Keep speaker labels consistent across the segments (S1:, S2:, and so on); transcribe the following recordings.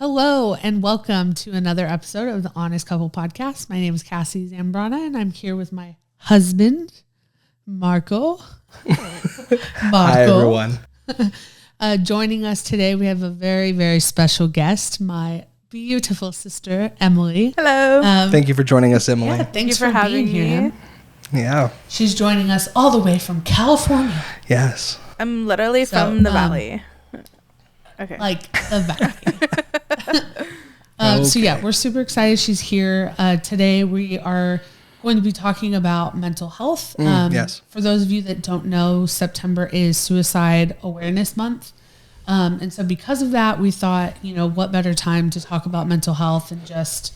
S1: Hello and welcome to another episode of the Honest Couple Podcast. My name is Cassie Zambrana and I'm here with my husband, Marco.
S2: Hi, everyone.
S1: Joining us today, we have a very, very special guest, my beautiful sister, Emily.
S3: Hello.
S2: Thank you for joining us, Emily.
S1: Yeah, thanks for having being here.
S2: Yeah.
S1: She's joining us all the way from California.
S2: Yes.
S3: I'm literally from the valley. Okay.
S1: Like the valley. So yeah, we're super excited she's here. Today we are going to be talking about mental health.
S2: Yes.
S1: For those of you that don't know, September is Suicide Awareness Month. And so because of that, we thought, what better time to talk about mental health and just,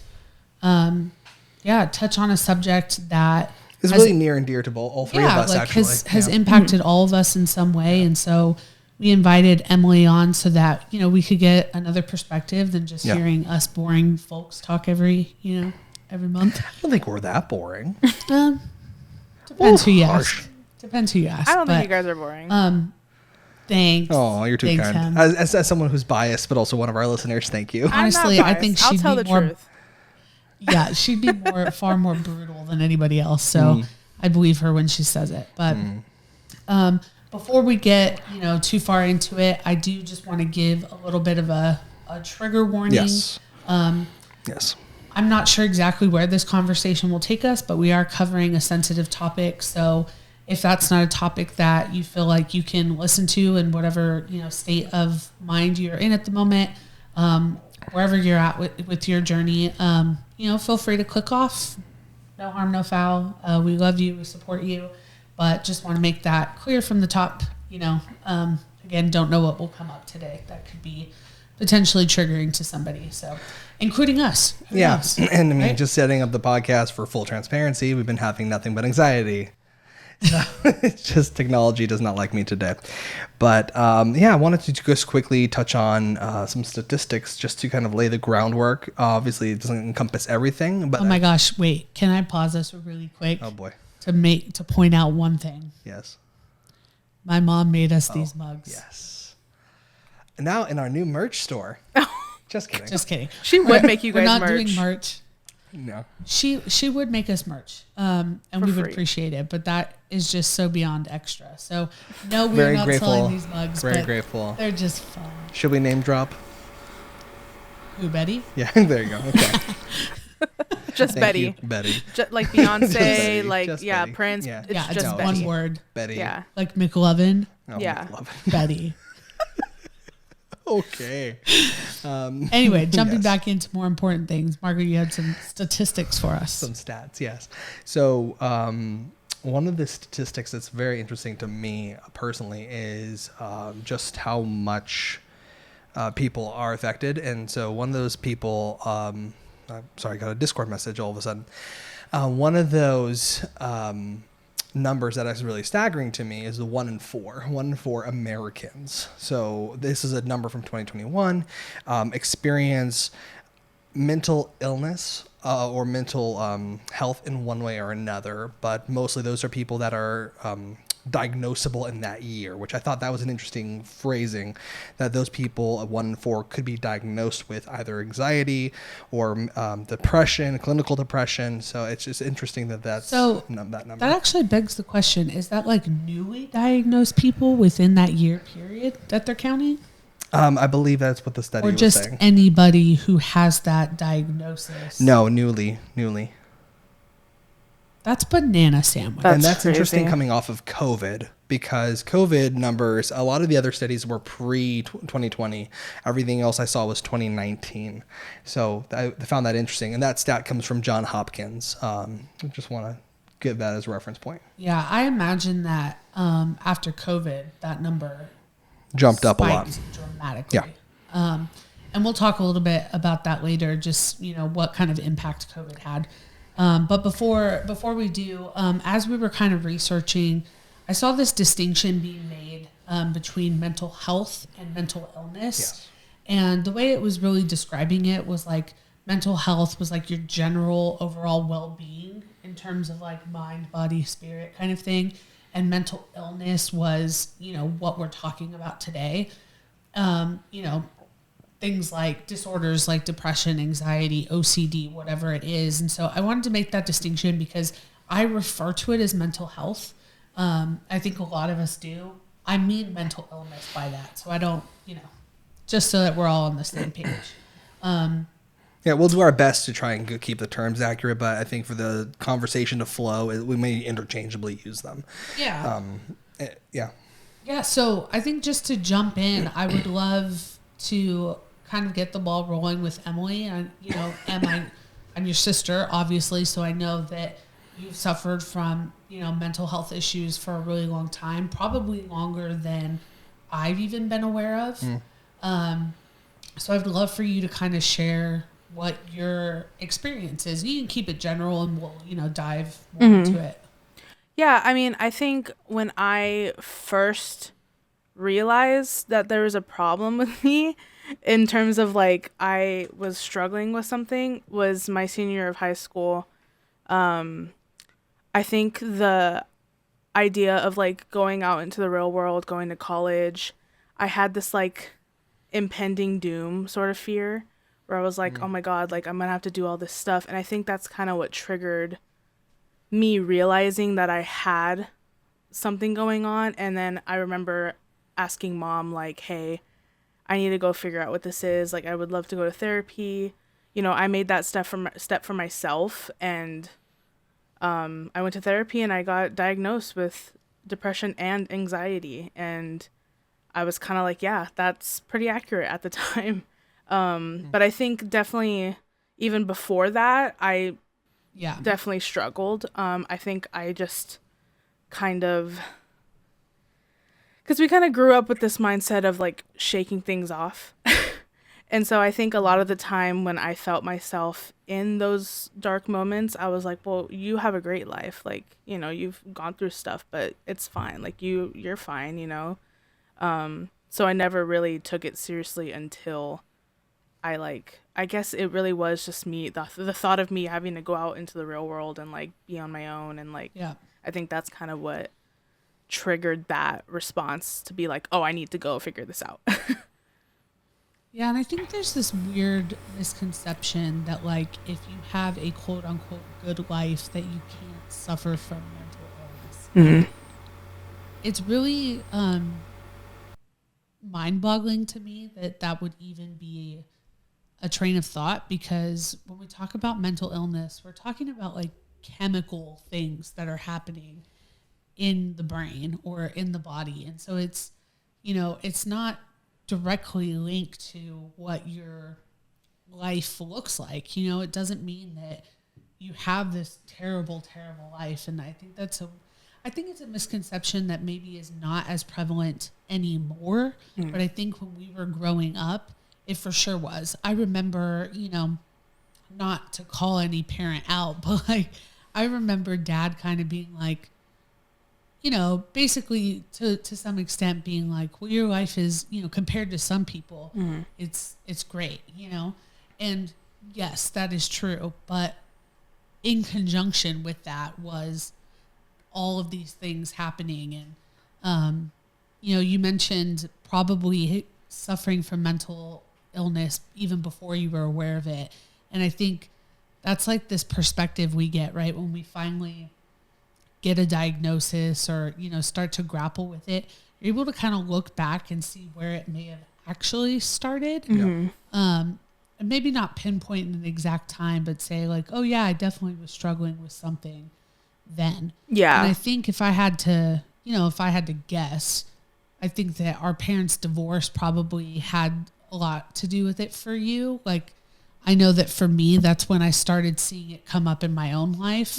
S1: touch on a subject that
S2: is really near and dear to all three of us, actually.
S1: Has impacted all of us in some way. And so we invited Emily on so that, we could get another perspective than just hearing us boring folks talk every month.
S2: I don't think we're that boring.
S1: Depends who you ask. Depends who you ask.
S3: I don't think you guys are boring.
S1: Thanks.
S2: Oh, you're too kind. As someone who's biased, but also one of our listeners, thank you.
S1: Honestly, I think she'd
S3: tell
S1: be
S3: the
S1: more.
S3: Truth.
S1: Yeah, she'd be far more brutal than anybody else. So I believe her when she says it. But before we get too far into it, I do just want to give a little bit of a trigger warning.
S2: Yes. Yes.
S1: I'm not sure exactly where this conversation will take us, but we are covering a sensitive topic. So if that's not a topic that you feel like you can listen to in whatever state of mind you're in at the moment, wherever you're at with your journey, feel free to click off. No harm, no foul. We love you. We support you. But just want to make that clear from the top. Again, don't know what will come up today. That could be potentially triggering to somebody. So, including us. Who knows,
S2: and I mean,
S1: right?
S2: just setting up the podcast for full transparency, we've been having nothing but anxiety. So it's just technology does not like me today. But I wanted to just quickly touch on some statistics just to kind of lay the groundwork. Obviously, it doesn't encompass everything. But
S1: oh my gosh, wait. Can I pause this really quick?
S2: Oh boy.
S1: To point out one thing.
S2: Yes.
S1: My mom made us these mugs.
S2: Yes. And now in our new merch store. Just kidding.
S1: Just kidding.
S3: She would make you guys merch.
S1: We're not doing merch.
S2: No.
S1: She would make us merch. And we would appreciate it, but that is just so beyond extra. So no, we're not selling these mugs.
S2: Very grateful.
S1: They're just fun.
S2: Should we name drop?
S1: Who, Betty?
S2: Yeah, there you go. Okay.
S3: Just
S2: Thank
S3: Betty.
S2: you, Betty.
S3: Just like Beyonce,
S2: Betty.
S3: like
S2: Just
S3: yeah,
S2: Betty.
S3: Prince.
S2: Yeah.
S3: It's
S1: It's
S3: just
S1: one
S3: Betty.
S1: word.
S2: Betty.
S3: Yeah.
S1: Like McLovin.
S2: Oh,
S3: Yeah.
S1: Betty.
S2: Okay.
S1: Anyway, jumping
S2: Yes.
S1: back into more important things. Margaret, you had some statistics for us.
S2: Some stats, yes. So one of the statistics that's very interesting to me personally is just how much people are affected. And so one of those people, I got a Discord message all of a sudden. One of those numbers that is really staggering to me is the 1 in 4. 1 in 4 Americans. So this is a number from 2021. Experience mental illness or mental health in one way or another, but mostly those are people that are diagnosable in that year, which I thought that was an interesting phrasing, that those people, 1 in 4, could be diagnosed with either anxiety or depression, clinical depression. So it's just interesting that's that number.
S1: That actually begs the question, is that like newly diagnosed people within that year period that they're counting?
S2: I believe that's what the study was saying.
S1: Or just anybody who has that diagnosis?
S2: No, newly.
S1: That's banana sandwich.
S2: And that's
S3: crazy.
S2: interesting coming off of COVID, because COVID numbers, a lot of the other studies were pre-2020. Everything else I saw was 2019. So I found that interesting. And that stat comes from Johns Hopkins. I just want to give that as a reference point.
S1: Yeah, I imagine that after COVID, that number
S2: jumped up a lot.
S1: Dramatically.
S2: Yeah.
S1: And we'll talk a little bit about that later, just, what kind of impact COVID had. But before we do, as we were kind of researching, I saw this distinction being made between mental health and mental illness.
S2: Yes.
S1: And the way it was really describing it was like mental health was like your general overall well-being in terms of like mind, body, spirit kind of thing. And mental illness was, what we're talking about today. things like disorders like depression, anxiety, OCD, whatever it is. And so I wanted to make that distinction because I refer to it as mental health. I think a lot of us do. I mean mental illness by that. So I don't, just so that we're all on the same page.
S2: Yeah, we'll do our best to try and keep the terms accurate, but I think for the conversation to flow, we may interchangeably use them.
S1: Yeah.
S2: Yeah.
S1: Yeah, so I think just to jump in, I would love to kind of get the ball rolling with Emily. And, I'm your sister, obviously, so I know that you've suffered from, mental health issues for a really long time, probably longer than I've even been aware of. So I'd love for you to kind of share what your experience is. You can keep it general and we'll, dive more into it.
S3: Yeah, I mean, I think when I first realized that there was a problem with me in terms of like I was struggling with something was my senior year of high school. I think the idea of like going out into the real world, going to college, I had this like impending doom sort of fear where I was like, oh my God, like I'm gonna have to do all this stuff. And I think that's kind of what triggered me realizing that I had something going on. And then I remember asking mom, like, hey, I need to go figure out what this is. Like, I would love to go to therapy. I made that step for myself. And I went to therapy and I got diagnosed with depression and anxiety. And I was kind of like, yeah, that's pretty accurate at the time. But I think definitely even before that, I definitely struggled. I think I just kind of, because we kind of grew up with this mindset of like shaking things off. And so I think a lot of the time when I felt myself in those dark moments, I was like, well, you have a great life. Like, you've gone through stuff, but it's fine. Like you're fine, So I never really took it seriously until I guess it really was just me, the thought of me having to go out into the real world and like be on my own. And like, I think that's kind of what triggered that response to be like, oh, I need to go figure this out.
S1: Yeah, and I think there's this weird misconception that, like, if you have a quote-unquote good life, that you can't suffer from mental illness. It's really mind-boggling to me that would even be a train of thought, because when we talk about mental illness, we're talking about, like, chemical things that are happening in the brain or in the body. And so it's, it's not directly linked to what your life looks like. It doesn't mean that you have this terrible, terrible life. And I think it's a misconception that maybe is not as prevalent anymore. But I think when we were growing up, it for sure was. I remember, not to call any parent out, but like, I remember Dad kind of being like, basically to some extent being like, well, your life is, compared to some people, it's great, and yes, that is true. But in conjunction with that was all of these things happening. And, you mentioned probably suffering from mental illness even before you were aware of it. And I think that's like this perspective we get, right, when we finally get a diagnosis or, start to grapple with it. You're able to kind of look back and see where it may have actually started. And maybe not pinpoint an exact time, but say like, oh yeah, I definitely was struggling with something then. Yeah. And I think if I had to guess, I think that our parents' divorce probably had a lot to do with it for you. Like, I know that for me, that's when I started seeing it come up in my own life.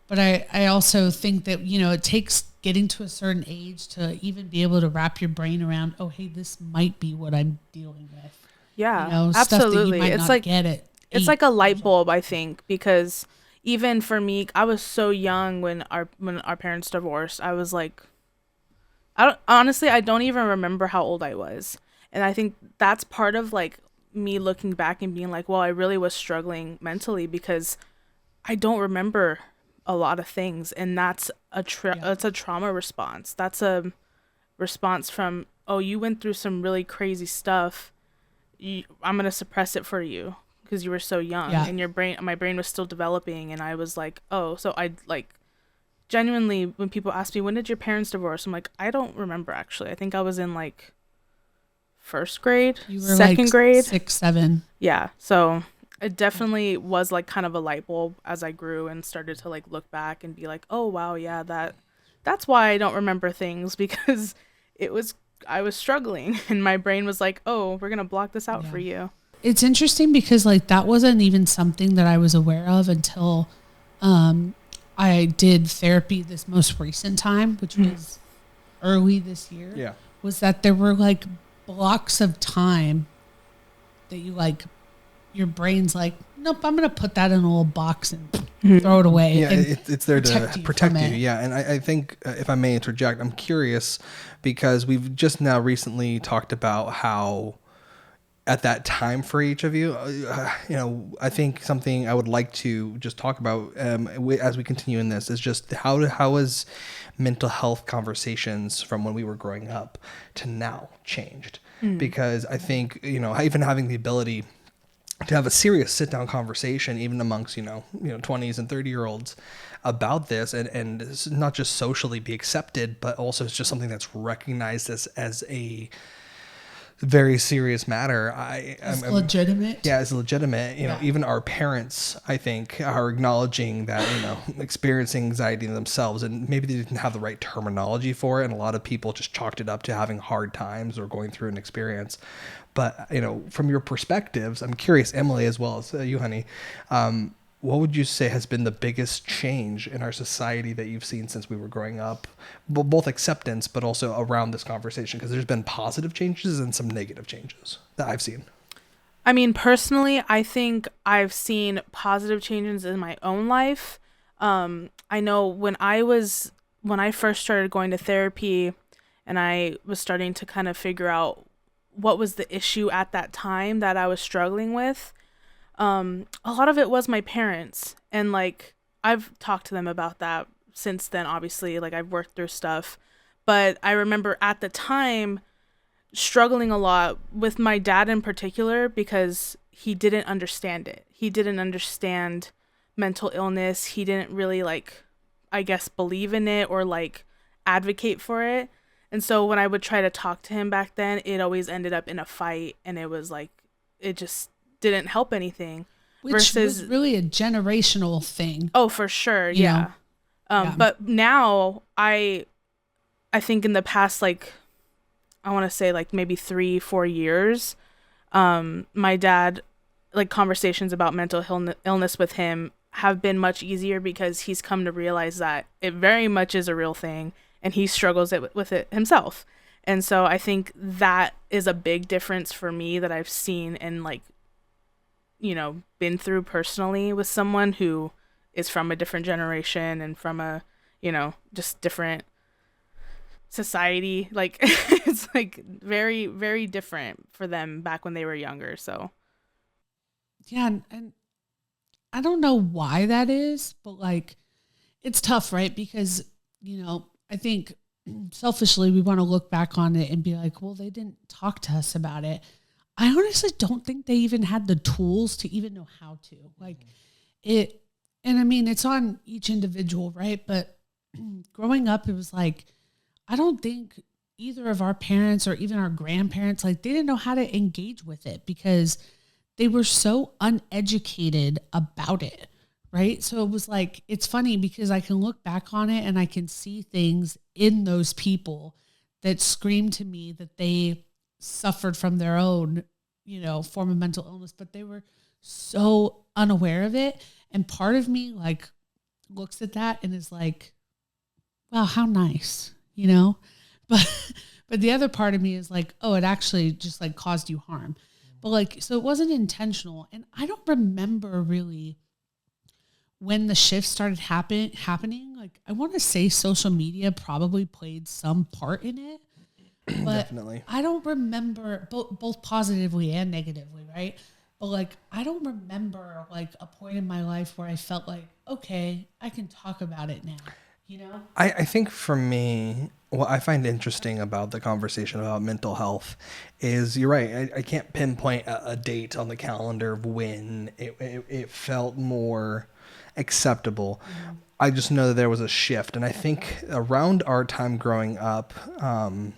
S1: But I also think that, it takes getting to a certain age to even be able to wrap your brain around, oh, hey, this might be what I'm dealing with.
S3: Yeah, absolutely. Stuff that you might not get it. It's like a light bulb, I think, because even for me, I was so young when our parents divorced. I was like, I don't even remember how old I was. And I think that's part of like me looking back and being like, well, I really was struggling mentally because I don't remember a lot of things. And that's that's a trauma response. That's a response from, oh, you went through some really crazy stuff I'm going to suppress it for you because you were so young and my brain was still developing. And I was like, oh, so I like genuinely, when people ask me, when did your parents divorce? I'm like, I don't remember actually. I think I was in like first grade,
S1: You were
S3: second
S1: like
S3: grade.
S1: 6, 7.
S3: Yeah. So it definitely was like kind of a light bulb as I grew and started to like look back and be like, oh wow, yeah, that's why I don't remember things, because I was struggling and my brain was like, oh, we're gonna block this out for you.
S1: It's interesting because like that wasn't even something that I was aware of until I did therapy this most recent time, which was early this year.
S2: Yeah.
S1: Was that there were like blocks of time that you like, your brain's like, nope, I'm going to put that in a little box and throw it away.
S2: Yeah,
S1: and
S2: it's there to protect you. Yeah, and I think, if I may interject, I'm curious because we've just now recently talked about how at that time for each of you, I think something I would like to just talk about as we continue in this is just how has mental health conversations from when we were growing up to now changed? Because I think, even having the ability to have a serious sit down conversation, even amongst, 20s and 30-year-olds about this and not just socially be accepted, but also it's just something that's recognized as a very serious matter.
S1: It's legitimate.
S2: Yeah, it's legitimate. Even our parents, I think, are acknowledging that, experiencing anxiety themselves, and maybe they didn't have the right terminology for it. And a lot of people just chalked it up to having hard times or going through an experience. But, from your perspectives, I'm curious, Emily, as well as you, honey, what would you say has been the biggest change in our society that you've seen since we were growing up? Both acceptance, but also around this conversation, because there's been positive changes and some negative changes that I've seen.
S3: I mean, personally, I think I've seen positive changes in my own life. I know when I first started going to therapy and I was starting to kind of figure out what was the issue at that time that I was struggling with, a lot of it was my parents. And like, I've talked to them about that since then, obviously, like I've worked through stuff, but I remember at the time struggling a lot with my dad in particular, because he didn't understand it. He didn't understand mental illness. He didn't really like, I guess, believe in it or like advocate for it. And so when I would try to talk to him back then, it always ended up in a fight, and it was like, it just didn't help anything.
S1: Which was really a generational thing.
S3: Oh, for sure. Yeah. But now I think in the past, like, I want to say like maybe 3-4 years, my dad, like conversations about mental illness with him have been much easier, because he's come to realize that it very much is a real thing and he struggles with it himself. And so I think that is a big difference for me that I've seen and like, been through personally with someone who is from a different generation and from a, just different society. Like it's like very, very different for them back when they were younger. So
S1: yeah, and I don't know why that is, but like it's tough, right? Because I think selfishly we want to look back on it and be like, well, they didn't talk to us about it. I honestly don't think they even had the tools to even know how to. Like it, and I mean, it's on each individual, right? But growing up, it was like, I don't think either of our parents or even our grandparents, like they didn't know how to engage with it because they were so uneducated about it, right? So it was like, it's funny because I can look back on it and I can see things in those people that scream to me that they suffered from their own, form of mental illness, but they were so unaware of it. And part of me like looks at that and is like, wow, how nice, but the other part of me is like, oh, it actually just like caused you harm. But like, so it wasn't intentional. And I don't remember really when the shift started happening. Like, I want to say social media probably played some part in it. But
S2: definitely.
S1: I don't remember both positively and negatively, right? But like, I don't remember like a point in my life where I felt like, okay, I can talk about it now. you know?
S2: I think for me, what I find interesting about the conversation about mental health is you're right. I can't pinpoint a date on the calendar of when it felt more acceptable. Mm-hmm. I just know that there was a shift. And I think around our time growing up, and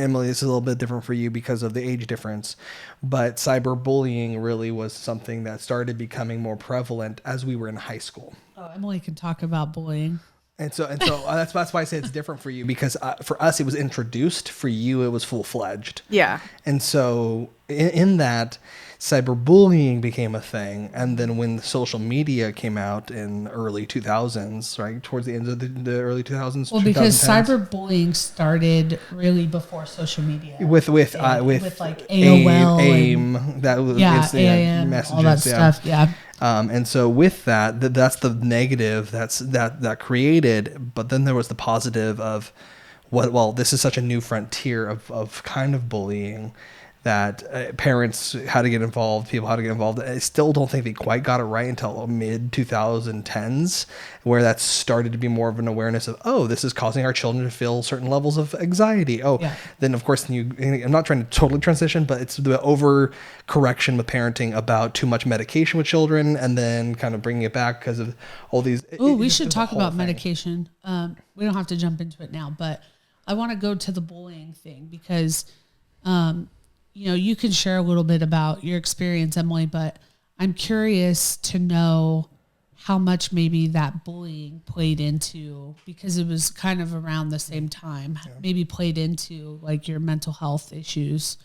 S2: Emily, this is a little bit different for you because of the age difference, but cyberbullying really was something that started becoming more prevalent as we were in high school.
S1: Oh, Emily can talk about bullying.
S2: And so that's why I say it's different for you, because for us it was introduced. For you, it was full fledged.
S3: Yeah.
S2: And so in that, cyberbullying became a thing, and then when social media came out in early 2000s, right towards the end of the early 2000s.
S1: Well, because cyberbullying started really before social media.
S2: With like
S1: AOL,
S2: AIM, that was
S1: AIM,
S2: messages,
S1: all that stuff. Yeah.
S2: And so with that's the negative that created, but then there was the positive of this is such a new frontier of kind of bullying that parents how to get involved, people how to get involved. I still don't think they quite got it right until mid 2010s, where that started to be more of an awareness of, oh, this is causing our children to feel certain levels of anxiety. Then of course I'm not trying to totally transition, but it's the overcorrection with parenting about too much medication with children, and then kind of bringing it back because of all these.
S1: We should talk about medication. We don't have to jump into it now, but I want to go to the bullying thing because, you can share a little bit about your experience, Emily, but I'm curious to know how much maybe that bullying played into, because it was kind of around the same time, maybe played into like your mental health issues.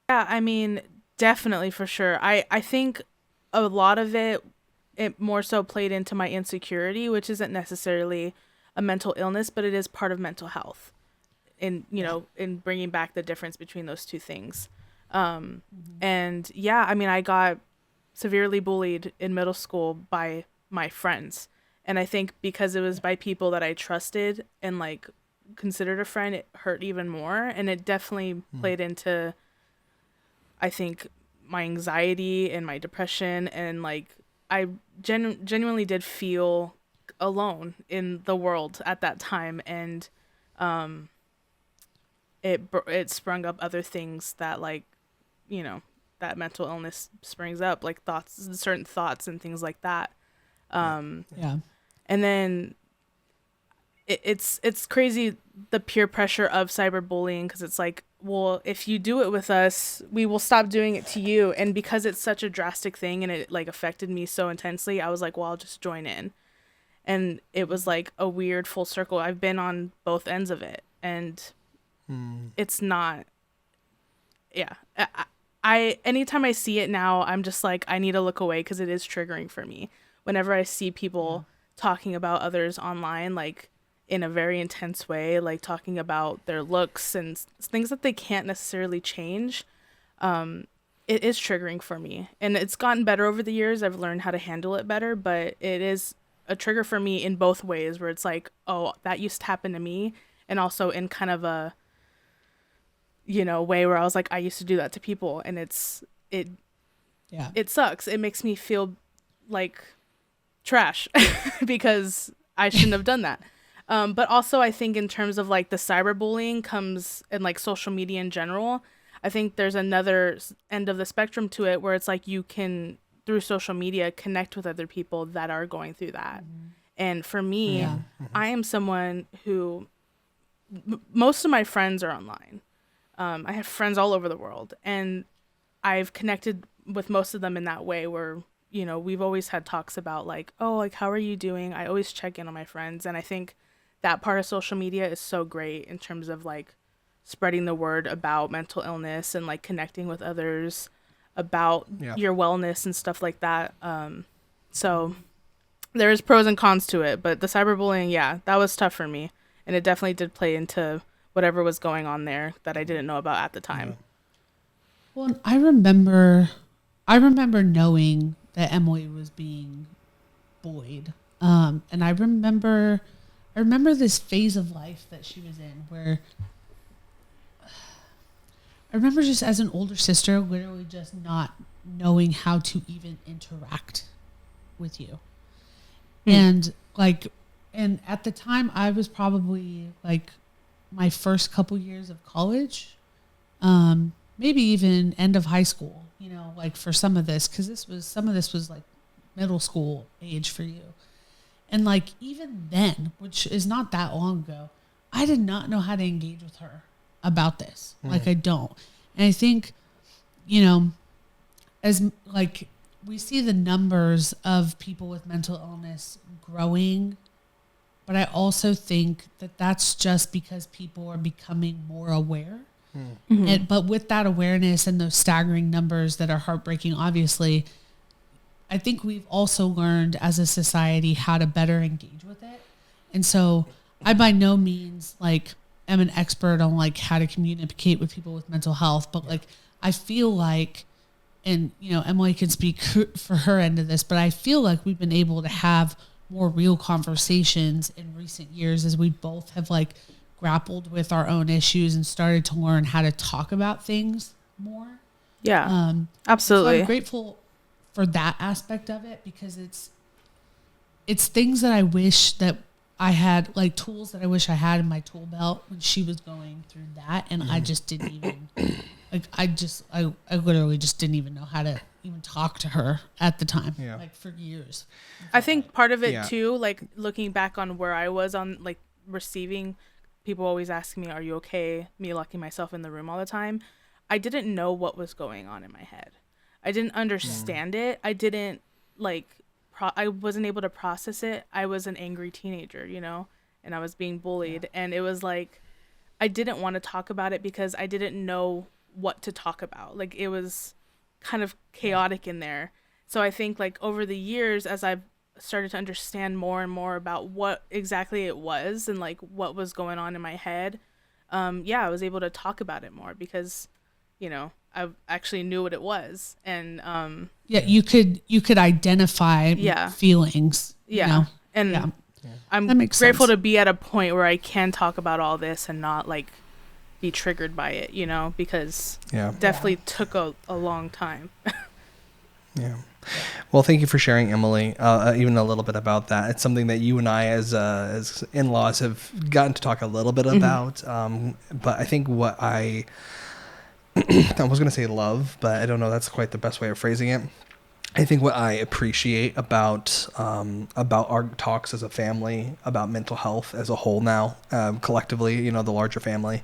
S3: Yeah, I mean, definitely for sure. I think a lot of it more so played into my insecurity, which isn't necessarily a mental illness, but it is part of mental health. In bringing back the difference between those two things. And yeah, I mean, I got severely bullied in middle school by my friends. And I think because it was by people that I trusted and like considered a friend, it hurt even more. And it definitely played into, I think, my anxiety and my depression. And like, I genuinely did feel alone in the world at that time. And, it sprung up other things that like, that mental illness springs up, like certain thoughts and things like that. And then it's crazy, the peer pressure of cyberbullying, because it's like, well, if you do it with us, we will stop doing it to you. And because it's such a drastic thing and it like affected me so intensely, I was like, well, I'll just join in. And it was like a weird full circle. I've been on both ends of it, and it's not, I anytime I see it now, I'm just like, I need to look away, because it is triggering for me. Whenever I see people talking about others online, like in a very intense way, like talking about their looks and things that they can't necessarily change, it is triggering for me. And it's gotten better over the years. I've learned how to handle it better, but it is a trigger for me in both ways, where it's like, oh, that used to happen to me. And also in kind of a, way where I was like, I used to do that to people, and it sucks. It makes me feel like trash because I shouldn't have done that. But also I think in terms of like the cyberbullying comes, and like social media in general, I think there's another end of the spectrum to it, where it's like you can, through social media, connect with other people that are going through that. And for me, I am someone who, most of my friends are online. I have friends all over the world, and I've connected with most of them in that way, where, we've always had talks about like, oh, like, how are you doing? I always check in on my friends. And I think that part of social media is so great in terms of like spreading the word about mental illness and like connecting with others about your wellness and stuff like that. So there's pros and cons to it, but the cyberbullying, that was tough for me. And it definitely did play into whatever was going on there that I didn't know about at the time.
S1: Well, I remember knowing that Emily was being bullied. And I remember this phase of life that she was in, where I remember just as an older sister, literally just not knowing how to even interact with you. And like, And at the time, I was probably like my first couple years of college, maybe even end of high school, you know, like for some of this, because some of this was like middle school age for you. And like even then, which is not that long ago, I did not know how to engage with her about this. Like I don't. And I think, you know, as like we see the numbers of people with mental illness growing, but I also think that that's just because people are becoming more aware. But with that awareness and those staggering numbers that are heartbreaking, obviously, I think we've also learned as a society how to better engage with it. And so I by no means like am an expert on like how to communicate with people with mental health, but like I feel like, and you know, Emily can speak for her end of this, but I feel like we've been able to have more real conversations in recent years as we both have like grappled with our own issues and started to learn how to talk about things more.
S3: Yeah, absolutely.
S1: So I'm grateful for that aspect of it, because it's things that I wish that I had, like tools that I wish I had in my tool belt when she was going through that. And I just didn't even, like, I literally just didn't even know how to even talk to her at the time, like for years.
S3: I think part of it too, like looking back on where I was on like receiving, people always asking me, are you okay? Me locking myself in the room all the time. I didn't know what was going on in my head. I didn't understand it. I didn't like, I wasn't able to process it. I was an angry teenager, you know, and I was being bullied. And it was like, I didn't want to talk about it because I didn't know what to talk about. Like it was kind of chaotic in there. So I think like over the years, as I've started to understand more and more about what exactly it was and like what was going on in my head, I was able to talk about it more because, you know, I actually knew what it was. And
S1: you could identify feelings.
S3: Yeah.
S1: You know?
S3: And I'm grateful to be at a point where I can talk about all this and not like be triggered by it, you know, because definitely took a long time.
S2: Well, thank you for sharing, Emily, even a little bit about that. It's something that you and I as in-laws have gotten to talk a little bit about. But I think what I was going to say love, but I don't know that's quite the best way of phrasing it. I think what I appreciate about our talks as a family, about mental health as a whole now, collectively, you know, the larger family,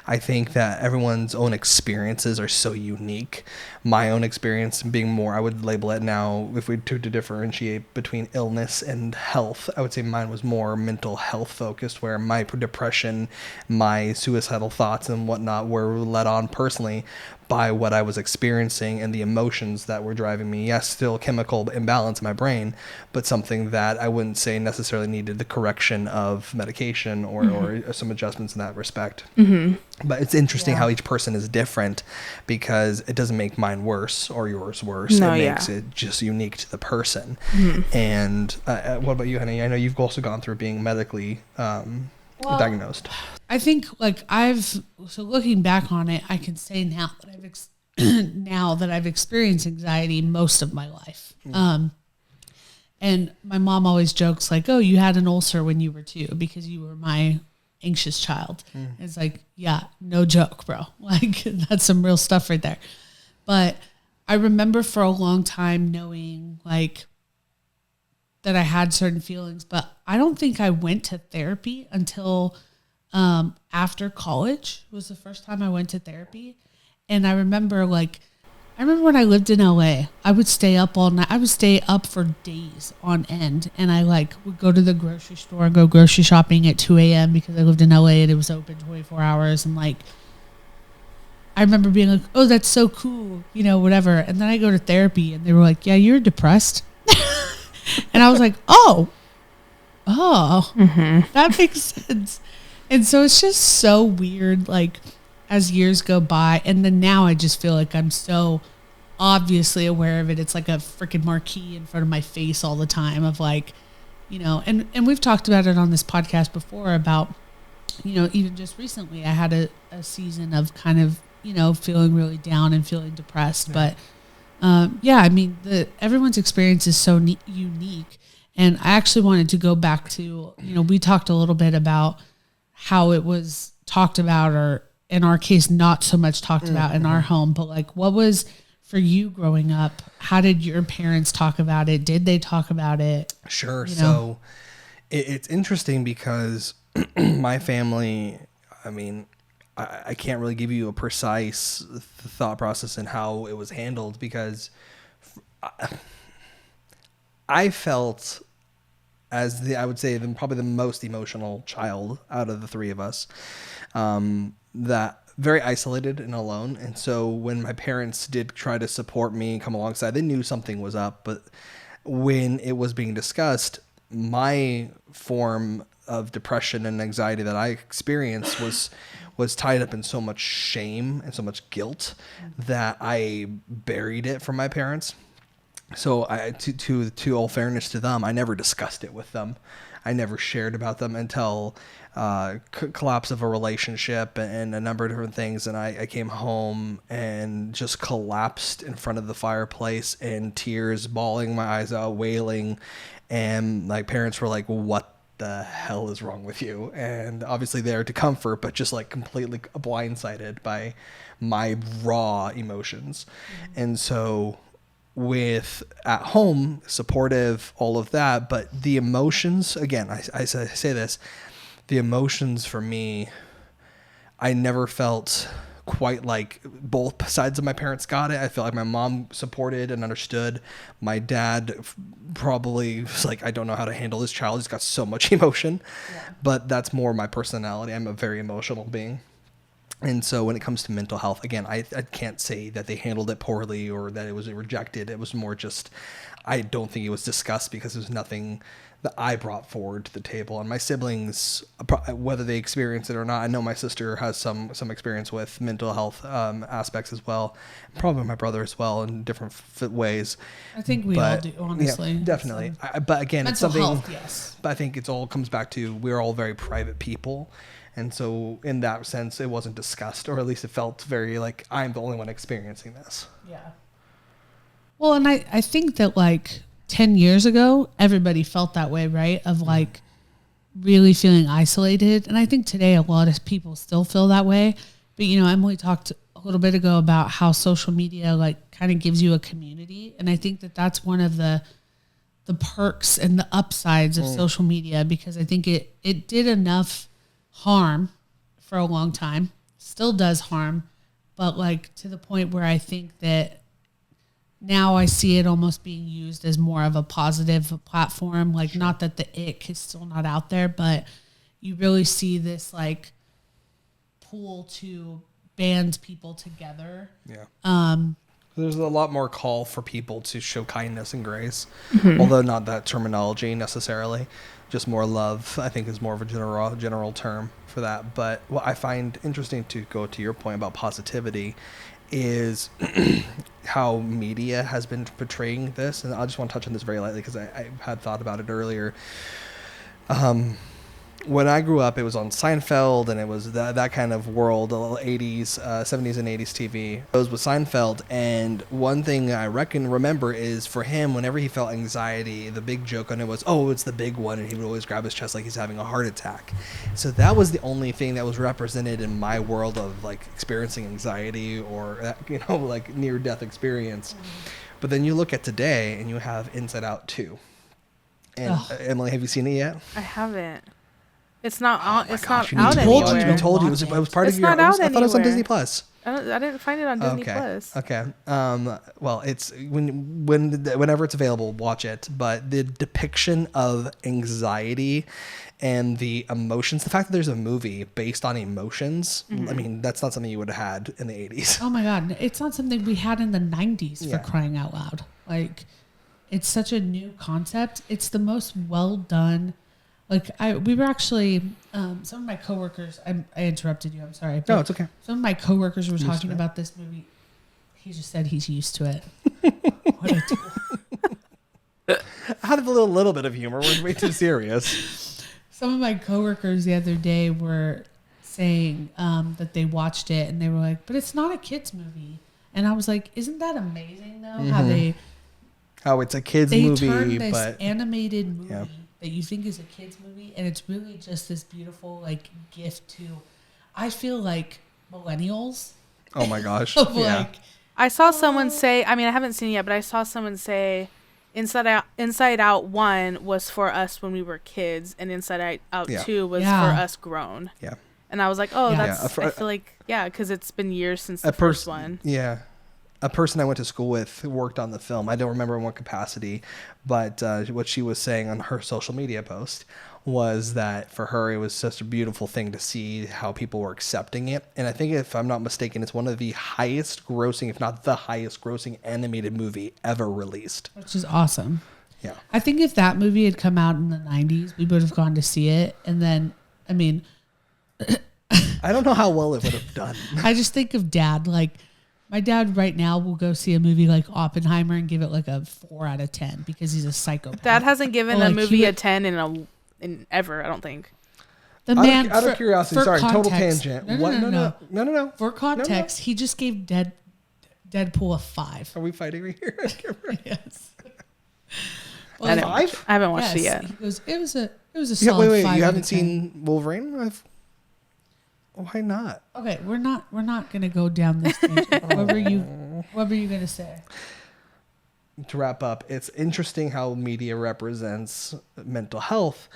S2: I think that everyone's own experiences are so unique. My own experience being more, I would label it now, if we to differentiate between illness and health, I would say mine was more mental health focused, where my depression, my suicidal thoughts and whatnot were led on personally by what I was experiencing and the emotions that were driving me. Yes, still chemical imbalance in my brain, but something that I wouldn't say necessarily needed the correction of medication or some adjustments in that respect. But it's interesting how each person is different, because it doesn't make mine worse or yours worse. It makes it just unique to the person. And what about you, honey? I know you've also gone through being medically diagnosed.
S1: I think like so looking back on it, I can say now that I've experienced anxiety most of my life. And my mom always jokes like, oh, you had an ulcer when you were 2 because you were my anxious child. It's like, yeah, no joke, bro. Like that's some real stuff right there. But I remember for a long time knowing like that I had certain feelings, but I don't think I went to therapy until after college was the first time I went to therapy. And I remember when I lived in LA, I would stay up all night. I would stay up for days on end. And I would go to the grocery store and go grocery shopping at 2 a.m. because I lived in LA and it was open 24 hours. And I remember being like, oh, that's so cool, you know, whatever. And then I go to therapy and they were like, yeah, you're depressed. And I was like, oh, that makes sense. And so it's just so weird, like, as years go by. And then now I just feel like I'm so obviously aware of it. It's like a freaking marquee in front of my face all the time of like, you know, and we've talked about it on this podcast before about, you know, even just recently I had a season of kind of, you know, feeling really down and feeling depressed. But, I mean, everyone's experience is so unique. And I actually wanted to go back to, we talked a little bit about how it was talked about, or in our case, not so much talked about in our home, but like, what was for you growing up? How did your parents talk about it? Did they talk about it?
S2: Sure. So it's interesting because my family, I mean, I can't really give you a precise thought process in how it was handled, because I felt as I would say, probably the most emotional child out of the three of us, that very isolated and alone. And so when my parents did try to support me and come alongside, they knew something was up. But when it was being discussed, my form of depression and anxiety that I experienced was tied up in so much shame and so much guilt that I buried it from my parents. So to all fairness to them, I never discussed it with them. I never shared about them until collapse of a relationship and a number of different things. And I came home and just collapsed in front of the fireplace in tears, bawling my eyes out, wailing. And my parents were like, what the hell is wrong with you? And obviously there to comfort, but just like completely blindsided by my raw emotions. Mm-hmm. And so with at home, supportive, all of that, but the emotions, again, I say this, the emotions for me, I never felt quite like both sides of my parents got it. I feel like my mom supported and understood. My dad probably was like, I don't know how to handle this child. He's got so much emotion, but that's more my personality. I'm a very emotional being. And so when it comes to mental health, again, I can't say that they handled it poorly or that it was rejected. It was more just, I don't think it was discussed because there's nothing that I brought forward to the table. And my siblings, whether they experience it or not, I know my sister has some experience with mental health aspects as well. Probably my brother as well in different ways.
S1: I think we all do, honestly.
S2: Yeah, definitely. But again, it's something,
S1: health, yes.
S2: But I think it's all comes back to we're all very private people. And so in that sense, it wasn't discussed, or at least it felt very like I'm the only one experiencing this.
S1: Yeah. Well, and I think that like 10 years ago, everybody felt that way, right? Of like really feeling isolated. And I think today a lot of people still feel that way. But, Emily talked a little bit ago about how social media like kind of gives you a community. And I think that that's one of the perks and the upsides of social media, because I think it did enough harm for a long time, still does harm, but like to the point where I think that now I see it almost being used as more of a positive platform. Like, sure. Not that the ick is still not out there, but you really see this like pull to band people together.
S2: Yeah. There's a lot more call for people to show kindness and grace, although not that terminology necessarily. Just more love, I think, is more of a general term for that. But what I find interesting, to go to your point about positivity, is how media has been portraying this. And I just want to touch on this very lightly because I had thought about it earlier. When I grew up, it was on Seinfeld, and it was that kind of world, 80s, 70s and 80s TV. It was with Seinfeld, and one thing I remember is for him, whenever he felt anxiety, the big joke on it was, oh, it's the big one, and he would always grab his chest like he's having a heart attack. So that was the only thing that was represented in my world of like experiencing anxiety or, like near-death experience. But then you look at today, and you have Inside Out 2. And Emily, have you seen it yet?
S3: I haven't. It's not out. It's not
S2: out
S3: anywhere.
S2: I told you it was part of your. I thought it was on Disney Plus.
S3: I didn't find it on Disney Plus.
S2: Okay. Well, it's whenever it's available, watch it. But the depiction of anxiety and the emotions, the fact that there's a movie based on emotions, I mean, that's not something you would have had in the 80s.
S1: Oh my God, it's not something we had in the 90s for crying out loud. Like, it's such a new concept. It's the most well done. Like we were actually, some of my coworkers, I interrupted you, I'm sorry.
S2: No, it's okay.
S1: Some of my coworkers were talking about this movie. He just said he's used to it. What a tool.
S2: I had a little bit of humor. We're way too serious.
S1: Some of my coworkers the other day were saying that they watched it and they were like, but it's not a kid's movie. And I was like, isn't that amazing though? How
S2: how it's a kids
S1: they
S2: movie,
S1: turn this
S2: but
S1: animated movie
S2: yeah.
S1: that you think is a kids movie, and it's really just this beautiful like gift to, I feel like, millennials.
S2: Oh my gosh.
S1: Of
S2: Yeah.
S1: like,
S3: I saw someone say, I mean, I haven't seen it yet, but I saw someone say Inside Out 1 was for us when we were kids, and Inside Out
S2: Yeah.
S3: 2 was
S1: Yeah.
S3: for us grown.
S2: Yeah.
S3: And I was like, oh,
S1: Yeah.
S3: that's,
S2: Yeah,
S3: I feel like, yeah, because it's been years since
S2: A
S3: the first one.
S2: Yeah. A person I went to school with who worked on the film. I don't remember in what capacity, but what she was saying on her social media post was that for her, it was such a beautiful thing to see how people were accepting it. And I think, if I'm not mistaken, it's one of the highest grossing, if not the highest grossing animated movie ever released.
S1: which is awesome.
S2: Yeah.
S1: I think if that movie had come out in the 90s, we would have gone to see it. And then, I mean,
S2: I don't know how well it would have done.
S1: I just think of Dad. Like, my dad right now will go see a movie like Oppenheimer and give it like a 4 out of 10 because he's a psychopath.
S3: Dad hasn't given
S1: Well,
S3: a
S1: like,
S3: movie
S1: he
S3: a
S1: would-
S3: 10 in ever, I don't think.
S1: The man,
S2: Out of curiosity, sorry, total
S1: context-
S2: tangent.
S1: No,
S2: What? No.
S1: For context, he just gave Deadpool a 5.
S2: Are we fighting right here?
S1: Yes.
S3: I haven't-
S2: 5?
S3: I haven't watched it
S1: Yes,
S3: yet.
S1: he goes, it was a
S2: Yeah,
S1: solid
S2: wait.
S1: 5
S2: You
S1: out
S2: haven't
S1: of 10.
S2: seen Wolverine? Why not?
S1: Okay, we're not gonna go down this tangent. What were you gonna say?
S2: To wrap up, it's interesting how media represents mental health,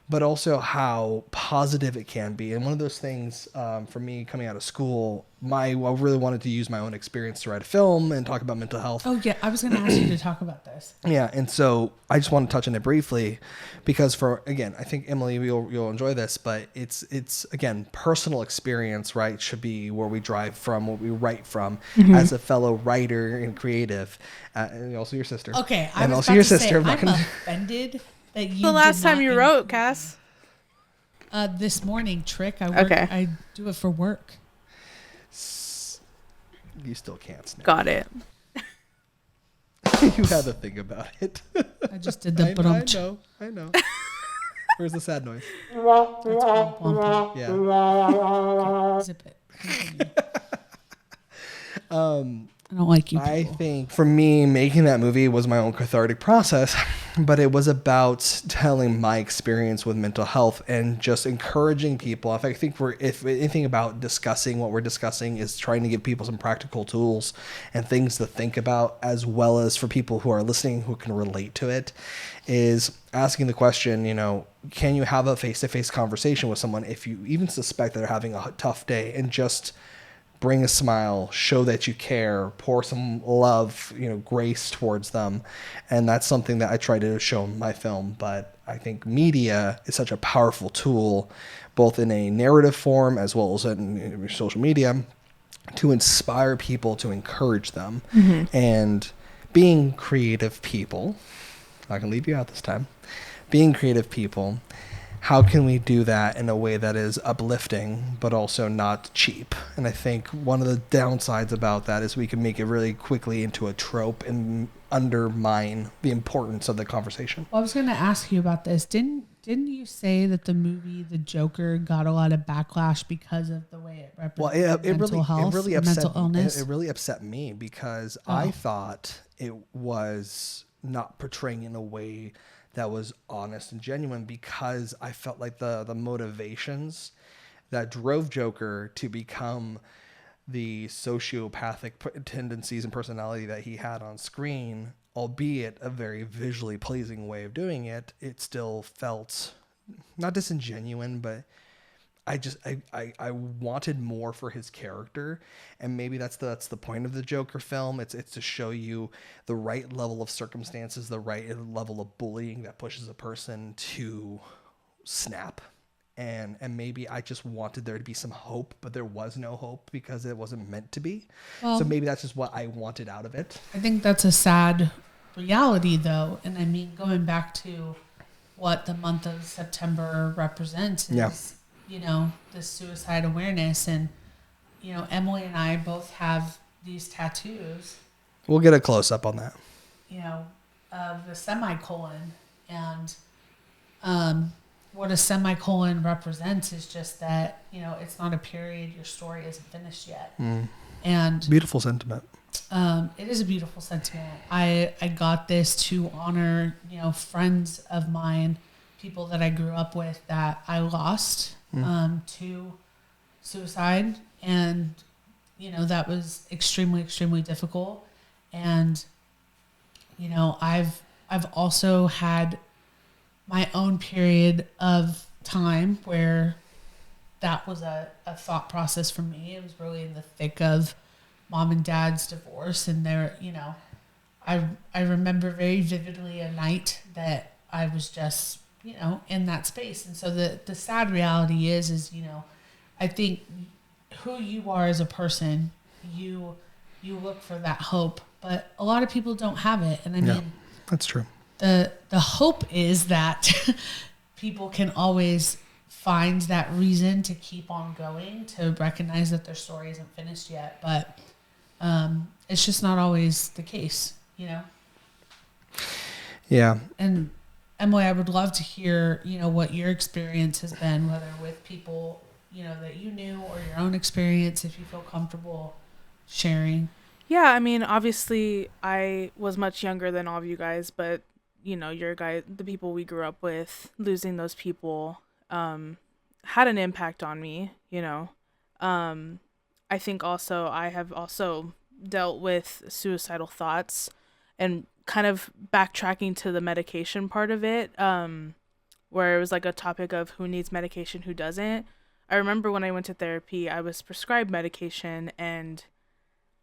S2: but also how positive it can be. And one of those things for me coming out of school, I really wanted to use my own experience to write a film and talk about mental health.
S1: Oh yeah, I was gonna ask you to talk about this.
S2: Yeah, and so I just want to touch on it briefly because I think Emily, you'll enjoy this, but it's again, personal experience, right? Should be where we drive from, what we write from as a fellow writer and creative, and also your sister.
S1: Okay,
S2: and
S1: was
S2: also
S1: about
S2: your
S1: to say,
S2: sister.
S1: I'm offended that you.
S3: The last
S1: did
S3: time
S1: not
S3: you wrote, Cass?
S1: this morning, Trick. I work.
S3: Okay.
S1: I do it for work.
S2: You still can't snap.
S3: Got it.
S2: You had to think about it.
S1: I just did the
S2: I know. Where's the sad noise?
S1: That's womp womp.
S2: Yeah.
S1: Zip it. Continue. I don't like you people.
S2: I think for me, making that movie was my own cathartic process, but it was about telling my experience with mental health and just encouraging people. In fact, I think if anything about discussing what we're discussing is trying to give people some practical tools and things to think about, as well as for people who are listening who can relate to it, is asking the question, can you have a face-to-face conversation with someone if you even suspect that they're having a tough day, and just bring a smile, show that you care, pour some love, grace towards them. And that's something that I try to show in my film. But I think media is such a powerful tool, both in a narrative form as well as in social media, to inspire people, to encourage them. Mm-hmm. And being creative people, I'm not going to leave you out this time, being creative people, how can we do that in a way that is uplifting, but also not cheap? And I think one of the downsides about that is we can make it really quickly into a trope and undermine the importance of the conversation.
S1: Well, I was going to ask you about this. Didn't you say that the movie The Joker got a lot of backlash because of the way it represented mental health, mental illness?
S2: It really upset me because I thought it was not portraying in a way that was honest and genuine, because I felt like the motivations that drove Joker to become the sociopathic tendencies and personality that he had on screen, albeit a very visually pleasing way of doing it, it still felt not disingenuous, but I wanted more for his character, and maybe that's the point of the Joker film. It's to show you the right level of circumstances, the right level of bullying that pushes a person to snap. And maybe I just wanted there to be some hope, but there was no hope because it wasn't meant to be. Well, so maybe that's just what I wanted out of it.
S1: I think that's a sad reality, though. And I mean, going back to what the month of September represents is, this suicide awareness. And, Emily and I both have these tattoos.
S2: We'll get a close up on that.
S1: Of the semicolon. And what a semicolon represents is just that, it's not a period. Your story isn't finished yet. And
S2: beautiful sentiment.
S1: It is a beautiful sentiment. I got this to honor, friends of mine, people that I grew up with that I lost to suicide. And, that was extremely, extremely difficult. And, I've also had my own period of time where that was a thought process for me. It was really in the thick of mom and dad's divorce, and I remember very vividly a night that I was just in that space. And so the sad reality is I think who you are as a person, you look for that hope, but a lot of people don't have it. And I mean,
S2: that's true.
S1: The hope is that people can always find that reason to keep on going, to recognize that their story isn't finished yet, but it's just not always the case,
S2: Yeah.
S1: And Emily, I would love to hear, what your experience has been, whether with people, that you knew, or your own experience, if you feel comfortable sharing.
S3: Yeah, I mean, obviously I was much younger than all of you guys, but the people we grew up with, losing those people had an impact on me, I think also I have also dealt with suicidal thoughts, and kind of backtracking to the medication part of it, where it was like a topic of who needs medication, who doesn't. I remember when I went to therapy, I was prescribed medication, and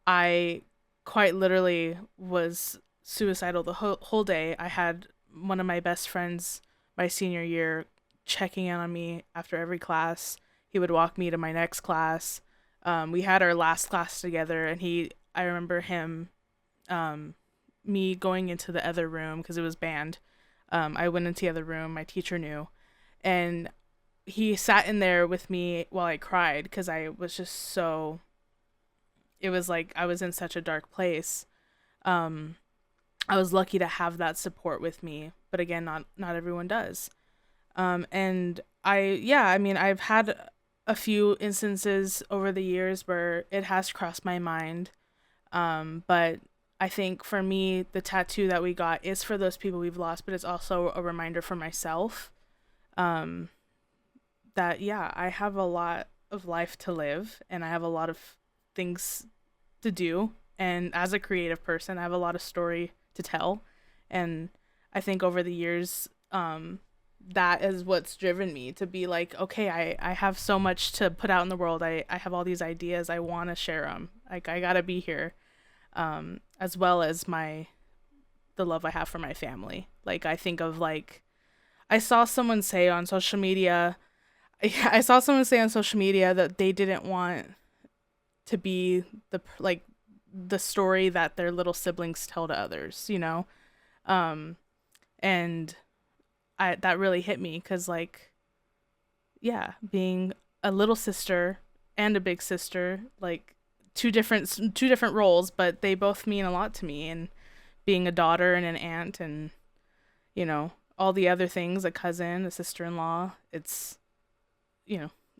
S3: I quite literally was suicidal the whole day. I had one of my best friends my senior year checking in on me after every class. He would walk me to my next class. We had our last class together, and I remember him, me going into the other room because it was band. I went into the other room, my teacher knew, and he sat in there with me while I cried because I was just it was like I was in such a dark place. I was lucky to have that support with me, but again, not everyone does. And I've had a few instances over the years where it has crossed my mind. But I think for me, the tattoo that we got is for those people we've lost, but it's also a reminder for myself, that, I have a lot of life to live, and I have a lot of things to do. And as a creative person, I have a lot of story to tell. And I think over the years, that is what's driven me to be like, okay, I have so much to put out in the world. I have all these ideas. I want to share them. Like, I got to be here, as well as the love I have for my family. Like, I think of, like, I saw someone say on social media that they didn't want to be the story that their little siblings tell to others, and that really hit me because, being a little sister and a big sister, like two different roles, but they both mean a lot to me. And being a daughter and an aunt, and all the other things, a cousin, a sister-in-law, it's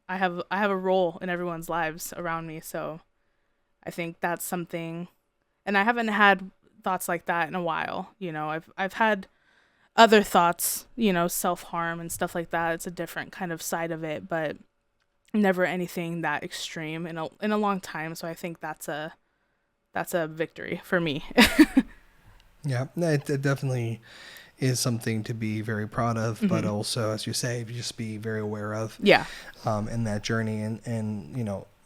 S3: I have a role in everyone's lives around me. So I think that's something, and I haven't had thoughts like that in a while. I've had other thoughts, self-harm and stuff like that. It's a different kind of side of it, but never anything that extreme in a long time. So I think that's a victory for me.
S2: Yeah, it definitely is something to be very proud of, but also, as you say, just be very aware of.
S3: Yeah.
S2: In that journey, and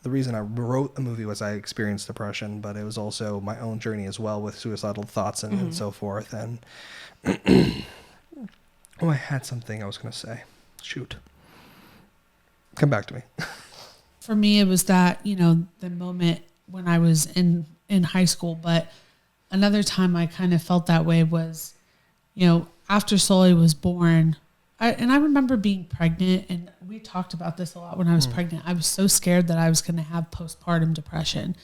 S2: the reason I wrote a movie was I experienced depression, but it was also my own journey as well with suicidal thoughts and so forth. And I had something I was going to say. Shoot. Come back to me.
S1: For me, it was that, the moment when I was in high school, but another time I kind of felt that way was, after Sully was born, I remember being pregnant, and we talked about this a lot when I was pregnant. I was so scared that I was going to have postpartum depression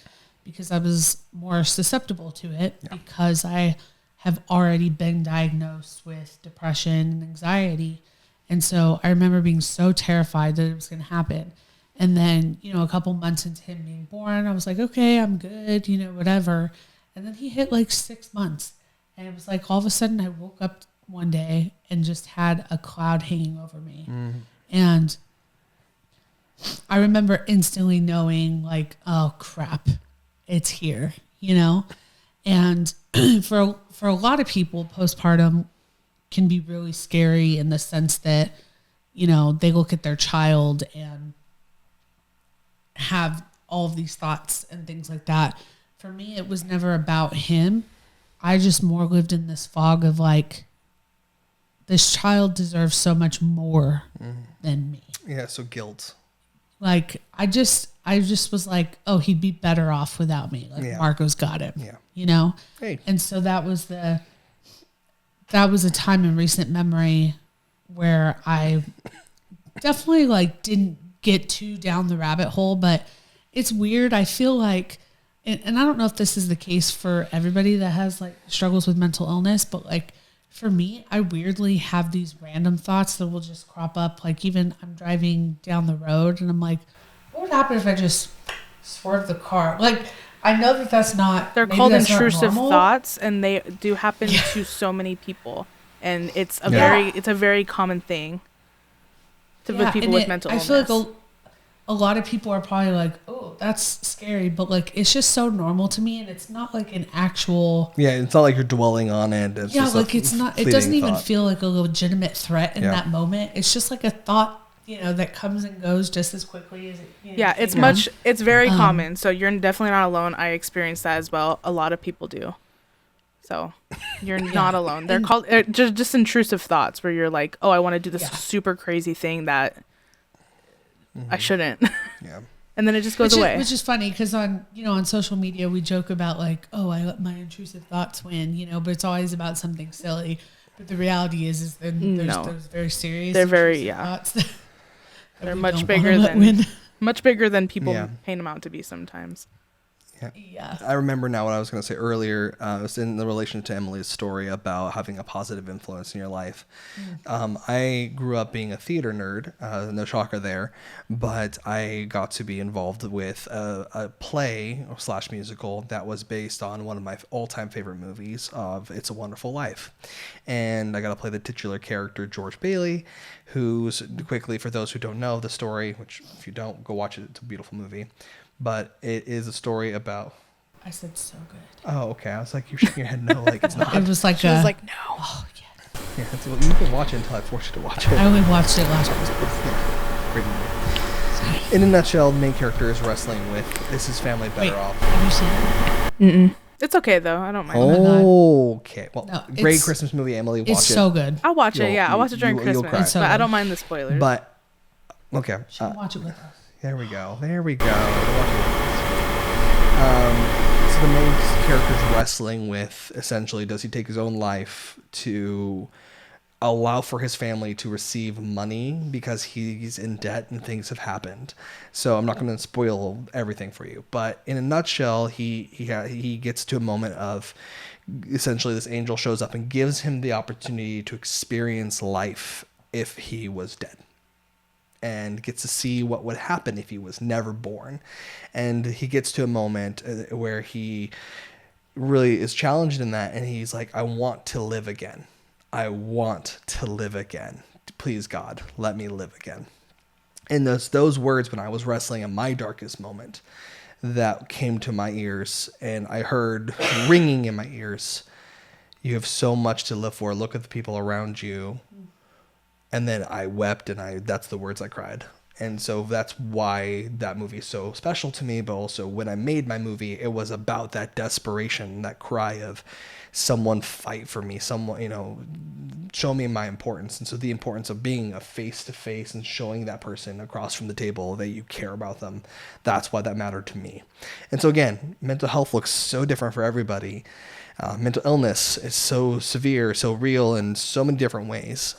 S1: because I was more susceptible to it because I have already been diagnosed with depression and anxiety. And so I remember being so terrified that it was going to happen. And then, a couple months into him being born, I was like, okay, I'm good, whatever. And then he hit like 6 months. And it was like all of a sudden I woke up one day and just had a cloud hanging over me. And I remember instantly knowing like, oh crap, it's here, you know? And for a lot of people, postpartum can be really scary in the sense that, you know, they look at their child and have all of these thoughts and things like that. For me, it was never about him. I just more lived in this fog of like, this child deserves so much more than me.
S2: Yeah, so guilt.
S1: Like, I just was like, oh, he'd be better off without me. Like, Marco's got him.
S2: Yeah.
S1: You know?
S2: Hey.
S1: And so that was a time in recent memory where I definitely like didn't get too down the rabbit hole, but it's weird. I feel like, and I don't know if this is the case for everybody that has like struggles with mental illness, but like for me, I weirdly have these random thoughts that will just crop up. Like even I'm driving down the road and I'm like, what would happen if I just swerved the car? Like, I know that that's not,
S3: they're called intrusive thoughts, and they do happen to so many people. And it's a very common thing with people with mental illness.
S1: I feel like a lot of people are probably like, oh, that's scary, but like it's just so normal to me, and it's not like an actual.
S2: Yeah, it's not like you're dwelling on it. It's just
S1: like it's not. It doesn't even feel like a legitimate threat in that moment. It's just like a thought, you know, that comes and goes just as quickly as it. You know,
S3: it's very common. So you're definitely not alone. I experienced that as well. A lot of people do. So you're not alone. They're called just intrusive thoughts, where you're like, oh, I want to do this super crazy thing that I shouldn't.
S2: Yeah.
S3: And then it just goes away.
S1: Which is funny because on social media, we joke about like, oh, I let my intrusive thoughts win, you know, but it's always about something silly. But the reality is there's very serious.
S3: They're very,
S1: thoughts
S3: they're much bigger than people paint them out to be sometimes.
S1: Yeah.
S2: I remember now what I was going to say earlier. It was in the relation to Emily's story about having a positive influence in your life. I grew up being a theater nerd, no shocker there, but I got to be involved with a play / musical that was based on one of my all-time favorite movies of It's a Wonderful Life. And I got to play the titular character, George Bailey, who's, quickly, for those who don't know the story, which if you don't, go watch it, it's a beautiful movie. But it is a story about.
S1: I said so good.
S2: Oh, okay. I was like, you're shaking your head no, like it's not.
S1: It was like
S3: she was like, no.
S1: Oh, yes.
S2: Yeah, well, you can watch it until I force you to watch it.
S1: I only watched it last Christmas.
S2: Yeah, great movie. In a nutshell, the main character is wrestling with, is his family better off?
S1: Have you seen it?
S3: It's okay though. I don't mind.
S2: Okay. Well, great Christmas movie, Emily. Watch it.
S1: It's so good.
S3: I'll watch it. Yeah, I'll watch it during Christmas. But I don't mind the spoilers.
S2: But okay.
S1: Watch it with us.
S2: There we go. So the main character's wrestling with, essentially, does he take his own life to allow for his family to receive money because he's in debt and things have happened. So I'm not going to spoil everything for you, but in a nutshell, he gets to a moment of, essentially, this angel shows up and gives him the opportunity to experience life if he was dead, and gets to see what would happen if he was never born. And he gets to a moment where he really is challenged in that, and he's like, I want to live again. I want to live again. Please, God, let me live again. And those words, when I was wrestling in my darkest moment, that came to my ears, and I heard ringing in my ears, you have so much to live for. Look at the people around you. And then I wept, and that's the words I cried. And so that's why that movie is so special to me. But also, when I made my movie, it was about that desperation, that cry of someone fight for me, someone, show me my importance. And so the importance of being a face-to-face and showing that person across from the table that you care about them, that's why that mattered to me. And so again, mental health looks so different for everybody. Mental illness is so severe, so real in so many different ways.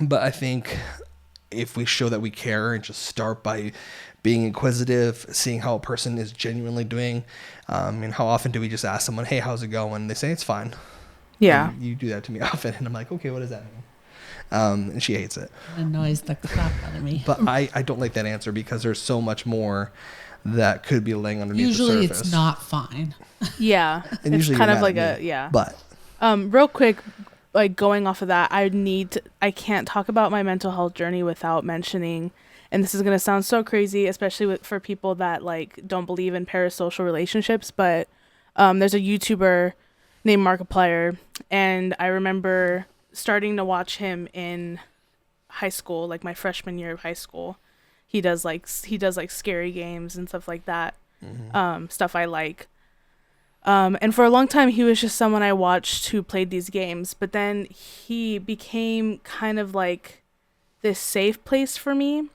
S2: But I think if we show that we care and just start by being inquisitive, seeing how a person is genuinely doing, and how often do we just ask someone, hey, how's it going? And they say, it's fine.
S3: Yeah.
S2: And you do that to me often. And I'm like, okay, what does that mean? And she hates it.
S1: It annoys the crap out of me.
S2: But I don't like that answer because there's so much more that could be laying underneath
S1: Usually
S2: the surface.
S1: it's not fine.
S3: Yeah.
S2: And
S3: it's
S2: usually
S3: kind
S2: you're
S3: of
S2: mad
S3: like
S2: at me,
S3: yeah.
S2: But
S3: Real quick, like going off of that, I can't talk about my mental health journey without mentioning, and this is going to sound so crazy, especially for people that like don't believe in parasocial relationships, but there's a YouTuber named Markiplier, and I remember starting to watch him in high school, like my freshman year of high school. He does like scary games and stuff like that. Stuff I like. And for a long time, he was just someone I watched who played these games. But then he became kind of like this safe place for me.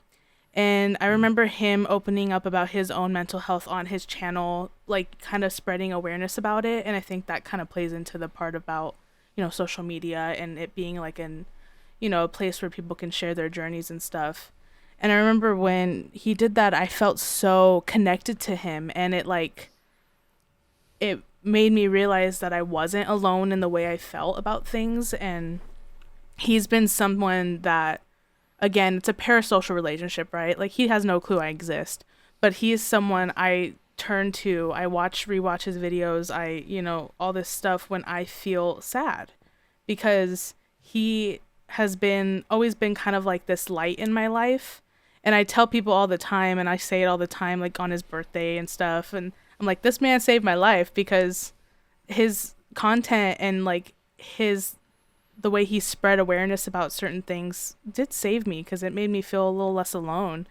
S3: And I remember him opening up about his own mental health on his channel, like kind of spreading awareness about it. And I think that kind of plays into the part about, social media and it being like a place where people can share their journeys and stuff. And I remember when he did that, I felt so connected to him, and it made me realize that I wasn't alone in the way I felt about things. And he's been someone that, again, it's a parasocial relationship, right? Like, he has no clue I exist, but he is someone I turn to. I rewatch his videos. All this stuff when I feel sad, because he has always been kind of like this light in my life. And I tell people all the time, and I say it all the time, like on his birthday and stuff. And I'm like, this man saved my life, because his content and like the way he spread awareness about certain things did save me, because it made me feel a little less alone.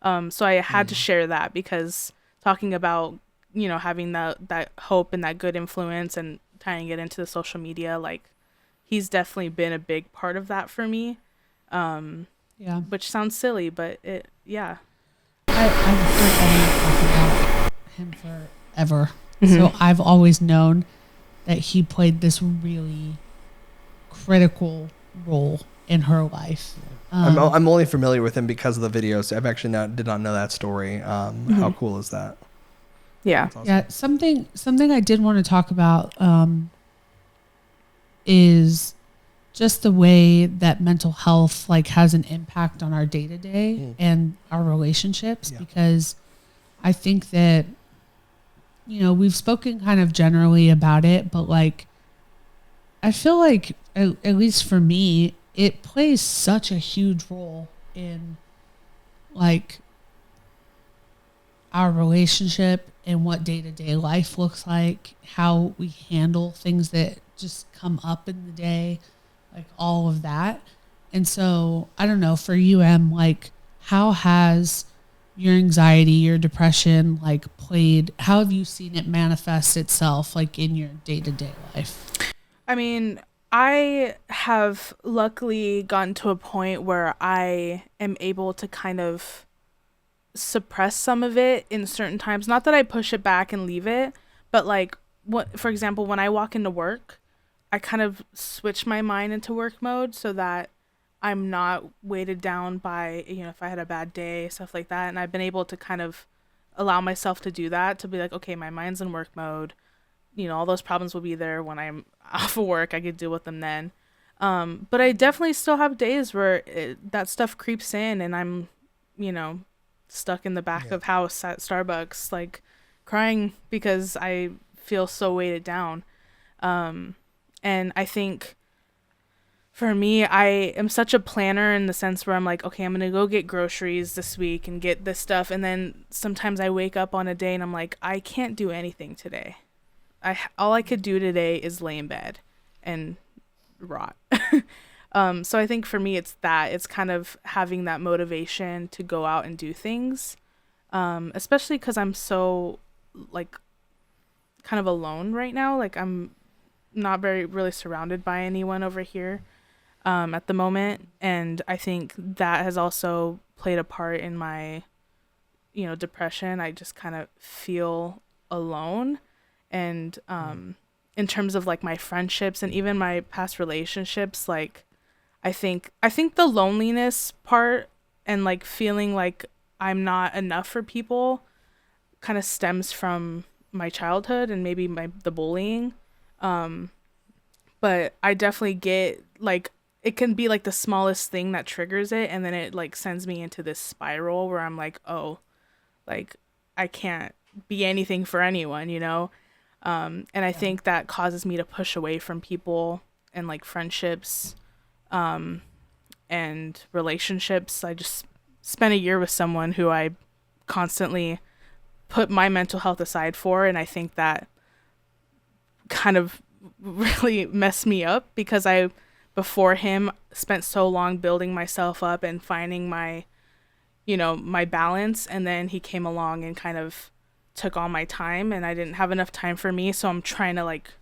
S3: So I had to share that, because talking about, having that hope and that good influence and tying it into the social media, like, he's definitely been a big part of that for me.
S1: Yeah.
S3: Which sounds silly, but yeah.
S1: I've heard Ellen talk about him forever. So I've always known that he played this really critical role in her life.
S2: I'm only familiar with him because of the videos. I've actually did not know that story. How cool is that?
S3: Yeah.
S2: Awesome.
S1: Yeah. Something I did want to talk about is just the way that mental health like has an impact on our day-to-day and our relationships, because I think that, we've spoken kind of generally about it, but like, I feel like at least for me, it plays such a huge role in like our relationship and what day-to-day life looks like, how we handle things that just come up in the day, like all of that. And so I don't know, for you, Em, like, how has your anxiety, your depression, like played, how have you seen it manifest itself like in your day-to-day life?
S3: I mean, I have luckily gotten to a point where I am able to kind of suppress some of it in certain times. Not that I push it back and leave it, but like, for example, when I walk into work, I kind of switch my mind into work mode so that I'm not weighted down by, if I had a bad day, stuff like that. And I've been able to kind of allow myself to do that, to be like, okay, my mind's in work mode. All those problems will be there when I'm off of work. I could deal with them then. But I definitely still have days where that stuff creeps in, and I'm, stuck in the back of house at Starbucks, like crying because I feel so weighted down. And I think for me, I am such a planner in the sense where I'm like, okay, I'm going to go get groceries this week and get this stuff. And then sometimes I wake up on a day and I'm like, I can't do anything today. All I could do today is lay in bed and rot. So I think for me, it's kind of having that motivation to go out and do things. Especially because I'm so like kind of alone right now. Like, I'm not really surrounded by anyone over here at the moment, and I think that has also played a part in my depression. I just kind of feel alone, and in terms of like my friendships and even my past relationships, like I think the loneliness part and like feeling like I'm not enough for people kind of stems from my childhood and maybe the bullying. But I definitely get like, it can be like the smallest thing that triggers it, and then it like sends me into this spiral where I'm like, oh, like I can't be anything for anyone, you know? And I think that causes me to push away from people and like friendships, and relationships. I just spent a year with someone who I constantly put my mental health aside for, and I think that kind of really messed me up because I, before him, spent so long building myself up and finding my, you know, my balance, and then he came along and kind of took all my time, and I didn't have enough time for me, so I'm trying to like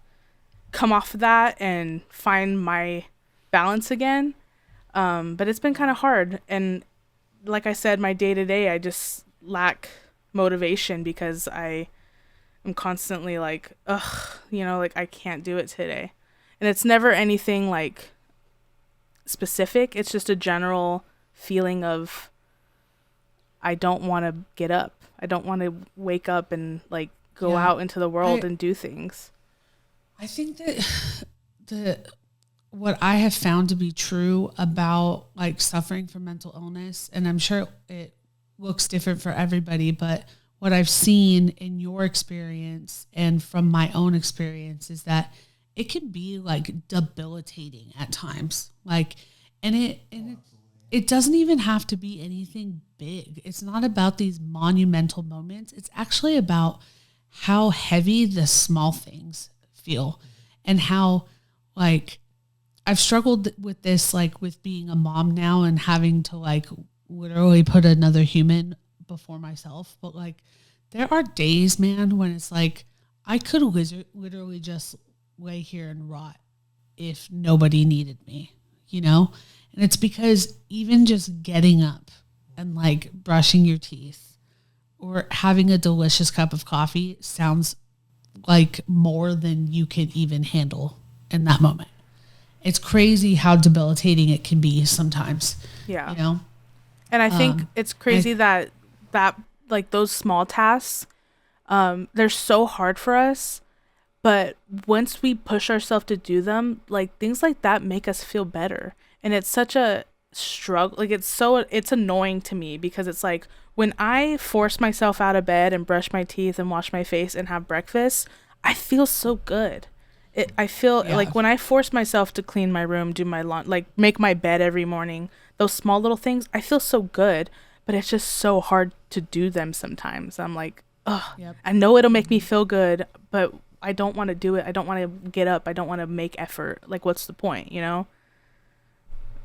S3: come off of that and find my balance again. But it's been kind of hard, and like I said, my day-to-day, I just lack motivation because I am constantly like, ugh, you know, like I can't do it today. And it's never anything like specific. It's just a general feeling of I don't want to get up. I don't want to wake up and like go out into the world and do things.
S1: I think that what I have found to be true about like suffering from mental illness, and I'm sure it looks different for everybody, but what I've seen in your experience and from my own experience is that it can be like debilitating at times. Like, and it doesn't even have to be anything big. It's not about these monumental moments. It's actually about how heavy the small things feel, and how like I've struggled with this, like with being a mom now and having to like literally put another human before myself. But like there are days, man, when it's like I could literally just lay here and rot if nobody needed me, you know? And it's because even just getting up and like brushing your teeth or having a delicious cup of coffee sounds like more than you can even handle in that moment. It's crazy how debilitating it can be sometimes. Yeah. You know?
S3: And I think it's crazy that like those small tasks, they're so hard for us. But once we push ourselves to do them, like things like that make us feel better. And it's such a struggle. Like it's annoying to me because it's like when I force myself out of bed and brush my teeth and wash my face and have breakfast, I feel so good. I feel like when I force myself to clean my room, do my laundry, like make my bed every morning, those small little things, I feel so good, but it's just so hard to do them sometimes. I'm like, ugh, I know it'll make me feel good, but I don't want to do it. I don't want to get up. I don't want to make effort. Like, what's the point, you know?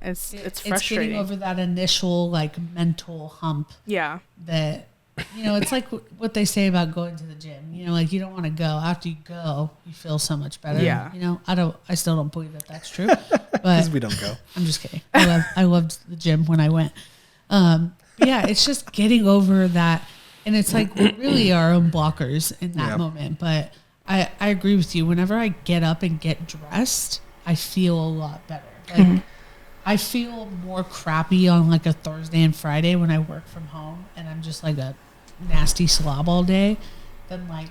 S3: It's frustrating. It's
S1: getting over that initial, like, mental hump. Yeah. That, you know, it's like what they say about going to the gym. You know, like, you don't want to go. After you go, you feel so much better. Yeah. You know, I still don't believe that that's true. Because
S2: we don't go.
S1: I'm just kidding. I loved the gym when I went. Yeah, it's just getting over that. And it's like, we really are our own blockers in that moment. But I agree with you. Whenever I get up and get dressed, I feel a lot better. Like, I feel more crappy on like a Thursday and Friday when I work from home and I'm just like a nasty slob all day than like,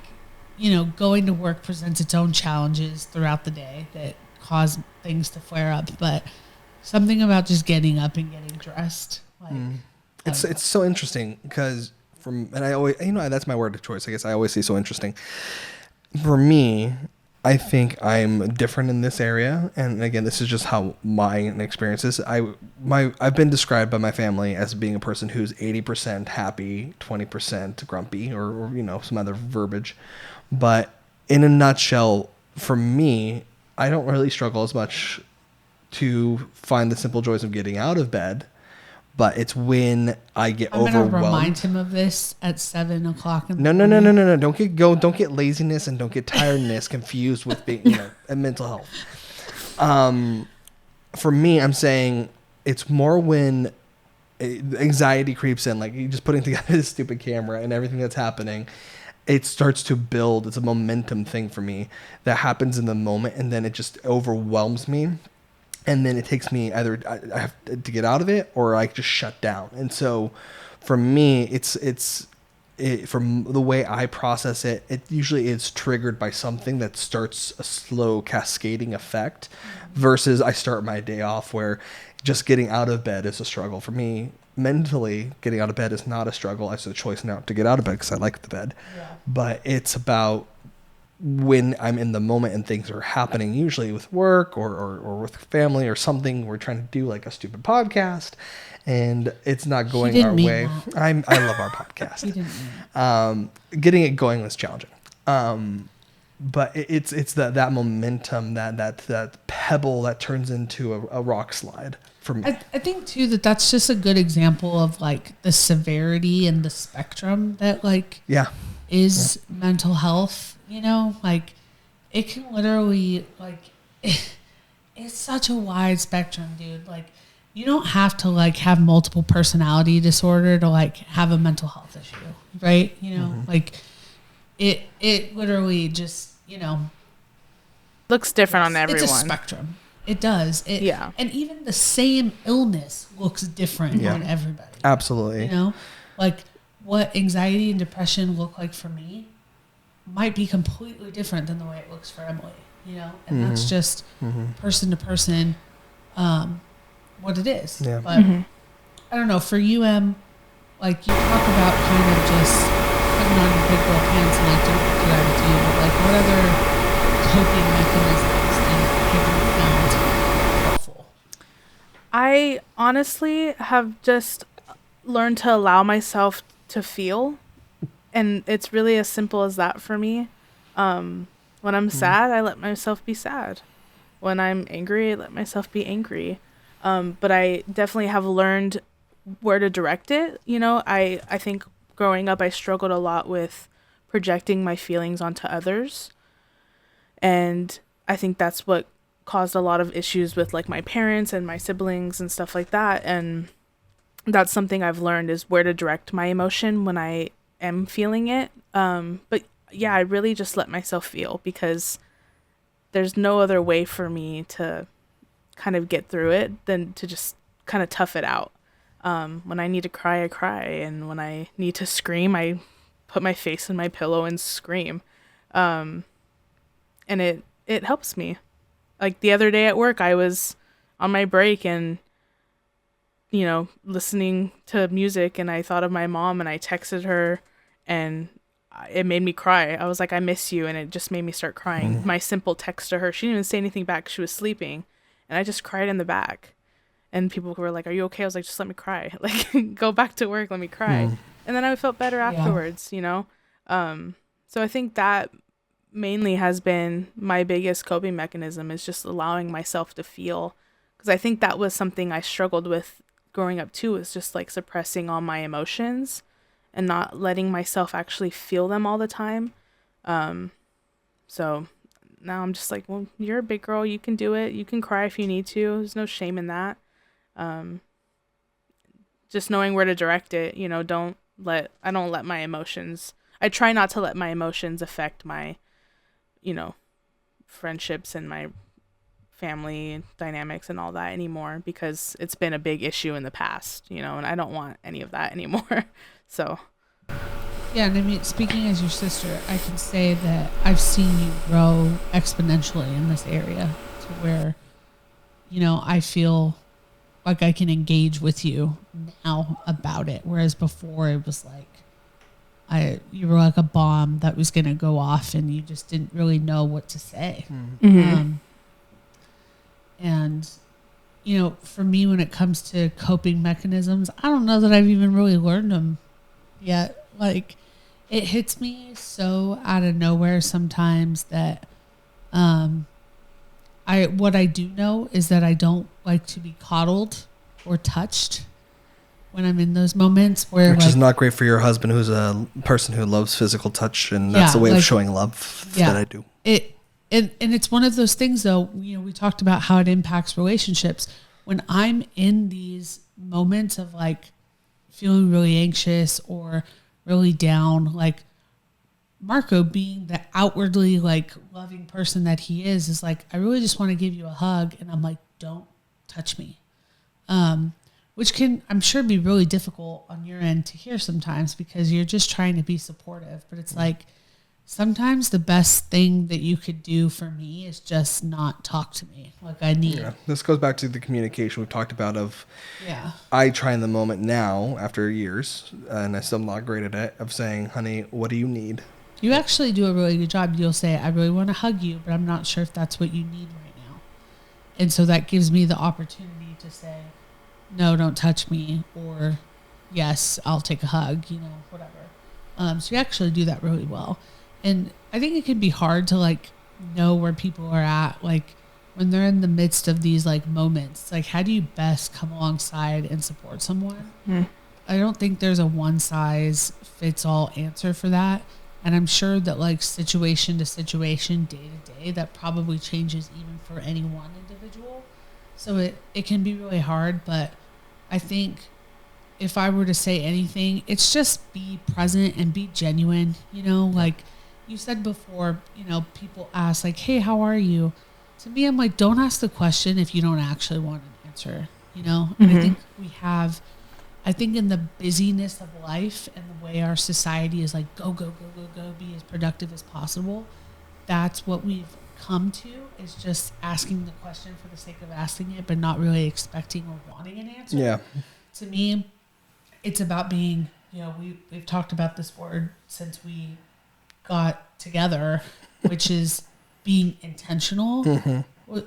S1: you know, going to work presents its own challenges throughout the day that cause things to flare up. But something about just getting up and getting dressed. Like,
S2: it's so interesting because and I always, you know, that's my word of choice. I guess I always say so interesting. For me, I think I'm different in this area, and again, this is just how my experience is. I've been described by my family as being a person who's 80% happy, 20% grumpy, or you know, some other verbiage. But in a nutshell, for me, I don't really struggle as much to find the simple joys of getting out of bed. But it's when I get overwhelmed. I'm
S1: gonna remind him of this at 7 o'clock in the
S2: morning. No. Don't get laziness and don't get tiredness confused with being, you know, and mental health. For me, I'm saying it's more when anxiety creeps in, like you just putting together this stupid camera and everything that's happening. It starts to build. It's a momentum thing for me that happens in the moment, and then it just overwhelms me. And then it takes me either I have to get out of it or I just shut down. And so for me, it's from the way I process it, it usually is triggered by something that starts a slow cascading effect versus I start my day off where just getting out of bed is a struggle. For me, mentally getting out of bed is not a struggle. It's a choice now to get out of bed because I like the bed. Yeah. But it's about when I'm in the moment and things are happening, usually with work or with family or something. We're trying to do like a stupid podcast and it's not going our way. I love our podcast. Getting it going was challenging. But it's that momentum, that pebble that turns into a rock slide for me.
S1: I think too that's just a good example of like the severity and the spectrum that like is mental health. You know, like it can literally like it's such a wide spectrum, dude. Like you don't have to like have multiple personality disorder to like have a mental health issue, right? You know, like it literally just, you know,
S3: looks different on everyone.
S1: It's a spectrum. It does. And even the same illness looks different on everybody.
S2: Absolutely.
S1: You know, like what anxiety and depression look like for me might be completely different than the way it looks for Emily, you know, and that's just person to person, what it is. Yeah. But I don't know, for you, like you talk about kind of just putting on your big girl pants and like don't do that to you, but like what other coping mechanisms have you found helpful?
S3: I honestly have just learned to allow myself to feel. And it's really as simple as that for me. When I'm sad, I let myself be sad. When I'm angry, I let myself be angry. But I definitely have learned where to direct it. You know, I think growing up, I struggled a lot with projecting my feelings onto others. And I think that's what caused a lot of issues with like my parents and my siblings and stuff like that. And that's something I've learned is where to direct my emotion when I am feeling it. But yeah, I really just let myself feel because there's no other way for me to kind of get through it than to just kind of tough it out. When I need to cry, I cry. And when I need to scream, I put my face in my pillow and scream. And it helps me. Like the other day at work, I was on my break and, you know, listening to music and I thought of my mom and I texted her and it made me cry. I was like, I miss you. And it just made me start crying. My simple text to her, she didn't even say anything back. She was sleeping and I just cried in the back. And people were like, are you okay? I was like, just let me cry. Like, go back to work. Let me cry. And then I felt better afterwards, you know? So I think that mainly has been my biggest coping mechanism is just allowing myself to feel. Because I think that was something I struggled with growing up too, is just like suppressing all my emotions and not letting myself actually feel them all the time. So now I'm just like, well, you're a big girl. You can do it. You can cry if you need to. There's no shame in that. Just knowing where to direct it, you know, I don't let my emotions, I try not to let my emotions affect my, you know, friendships and my family dynamics and all that anymore because it's been a big issue in the past, you know, and I don't want any of that anymore. So.
S1: Yeah. And I mean, speaking as your sister, I can say that I've seen you grow exponentially in this area to where, you know, I feel like I can engage with you now about it. Whereas before it was like, you were like a bomb that was going to go off and you just didn't really know what to say. And, you know, for me, when it comes to coping mechanisms, I don't know that I've even really learned them yet. Like, it hits me so out of nowhere sometimes that what I do know is that I don't like to be coddled or touched when I'm in those moments where,
S2: which is not great for your husband, who's a person who loves physical touch, and that's the way of showing love that I do.
S1: And it's one of those things, though. You know, we talked about how it impacts relationships. When I'm in these moments of like feeling really anxious or really down, like Marco being the outwardly like loving person that he is like, I really just want to give you a hug, and I'm like, don't touch me. Which can, I'm sure, be really difficult on your end to hear sometimes because you're just trying to be supportive. But it's like, sometimes the best thing that you could do for me is just not talk to me. Like I need.
S2: Yeah. This goes back to the communication we've talked about of,
S1: Yeah.
S2: I try in the moment now after years, and I still am not great at it, of saying, honey, what do you need?
S1: You actually do a really good job. You'll say, I really want to hug you, but I'm not sure if that's what you need right now. And so that gives me the opportunity to say, no, don't touch me, or yes, I'll take a hug, whatever. So you actually do that really well. And I think it can be hard to like know where people are at, like when they're in the midst of these like moments. Like, how do you best come alongside and support someone? I don't think there's a one size fits all answer for that. And I'm sure that like situation to situation, day to day, that probably changes even for any one individual. So it can be really hard, but I think if I were to say anything, it's just be present and be genuine. Like you said before, people ask like, hey, how are you? To me, I'm like, don't ask the question if you don't actually want an answer, And I think in the busyness of life and the way our society is like, go, go, go, go, go, be as productive as possible. That's what we've come to, is just asking the question for the sake of asking it, but not really expecting or wanting an answer.
S2: Yeah.
S1: To me, it's about being, we've talked about this word since we got together, which is being intentional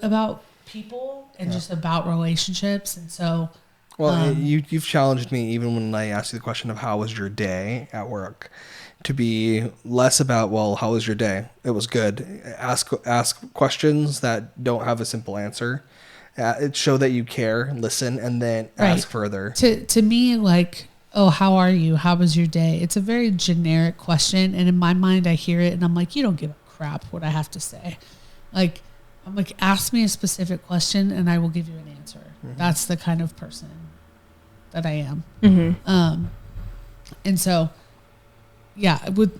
S1: about people and just about relationships. And so,
S2: well, you've challenged me even when I asked you the question of how was your day at work, to be less about, well, how was your day? It was good. Ask questions that don't have a simple answer. It show that you care, listen, and then ask further.
S1: To me, like, oh, how are you? How was your day? It's a very generic question. And in my mind, I hear it and I'm like, you don't give a crap what I have to say. Like, I'm like, ask me a specific question and I will give you an answer. That's the kind of person that I am. And so, yeah,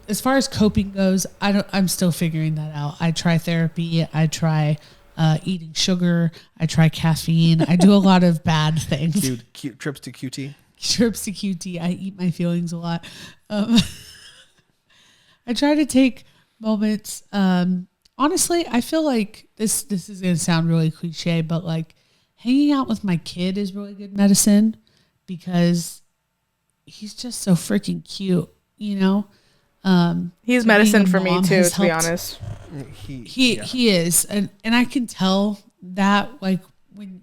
S1: as far as coping goes, I'm still figuring that out. I try therapy. I try eating sugar. I try caffeine. I do a lot of bad things.
S2: Cute trips to QT.
S1: Trips to QT. I eat my feelings a lot. I try to take moments. Honestly, I feel like this is going to sound really cliche, but like hanging out with my kid is really good medicine because he's just so freaking cute,
S3: He's medicine for me too, to be honest.
S1: He is. And I can tell that, like, when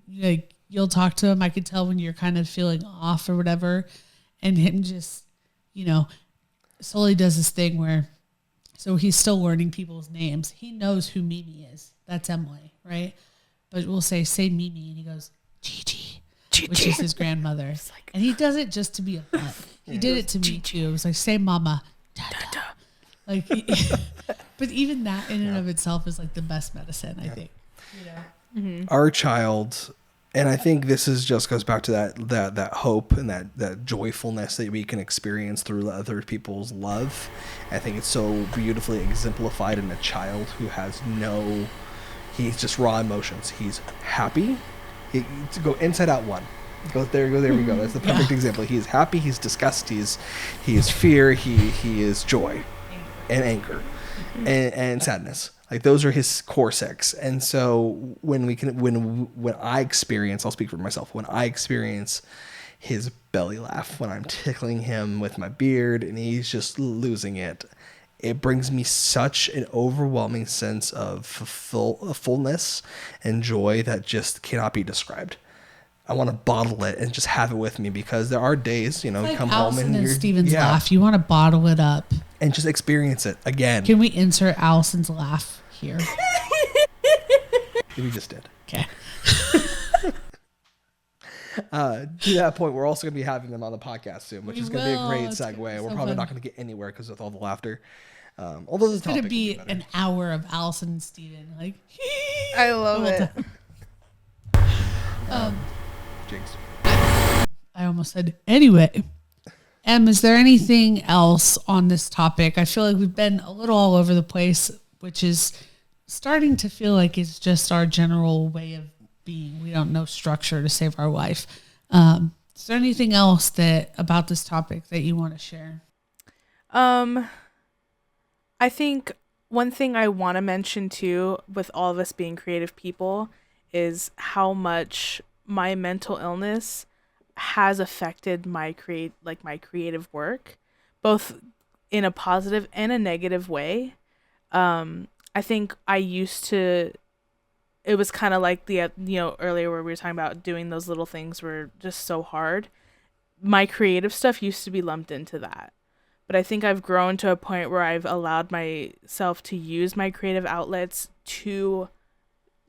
S1: you'll talk to him, I can tell when you're kind of feeling off or whatever, and him just, slowly does this thing where, so he's still learning people's names. He knows who Mimi is. That's Emily, right? But we'll say Mimi, and he goes, Gigi, which is his grandmother. Like, and he does it just to be a butt. He did it to me too. It was like, say mama, Dada. Like, but even that in and of itself is like the best medicine, I think.
S2: Our child, and I think this just goes back to that hope and that joyfulness that we can experience through other people's love. I think it's so beautifully exemplified in a child who has he's just raw emotions. He's happy. To go inside out one. There we go. That's the perfect example. He's happy, he's disgust, he is fear, he is joy and anger and sadness. Like those are his core six. And so when I experience, I'll speak for myself, when I experience his belly laugh, when I'm tickling him with my beard and he's just losing it, it brings me such an overwhelming sense of fullness and joy that just cannot be described. I want to bottle it and just have it with me because there are days, you
S1: like
S2: come
S1: Allison
S2: home and
S1: Steven's laugh. You want to bottle it up
S2: and just experience it again.
S1: Can we insert Allison's laugh here?
S2: We just did.
S1: Okay.
S2: To that point, we're also going to be having them on the podcast soon, which is going to be a great segue. We're probably
S1: fun.
S2: not going to get anywhere because with all the laughter. Although
S1: it's going to be an hour of Allison and Steven. Like,
S3: I love it.
S2: Jinx.
S1: I almost said anyway. Is there anything else on this topic? I feel like we've been a little all over the place, which is starting to feel like it's just our general way of being. We don't know structure to save our life. Is there anything else about this topic that you want to share?
S3: I I think one thing I want to mention too, with all of us being creative people, is how much my mental illness has affected my creative work, both in a positive and a negative way. I think I used to, it was kind of like earlier where we were talking about doing those little things were just so hard. My creative stuff used to be lumped into that. But I think I've grown to a point where I've allowed myself to use my creative outlets to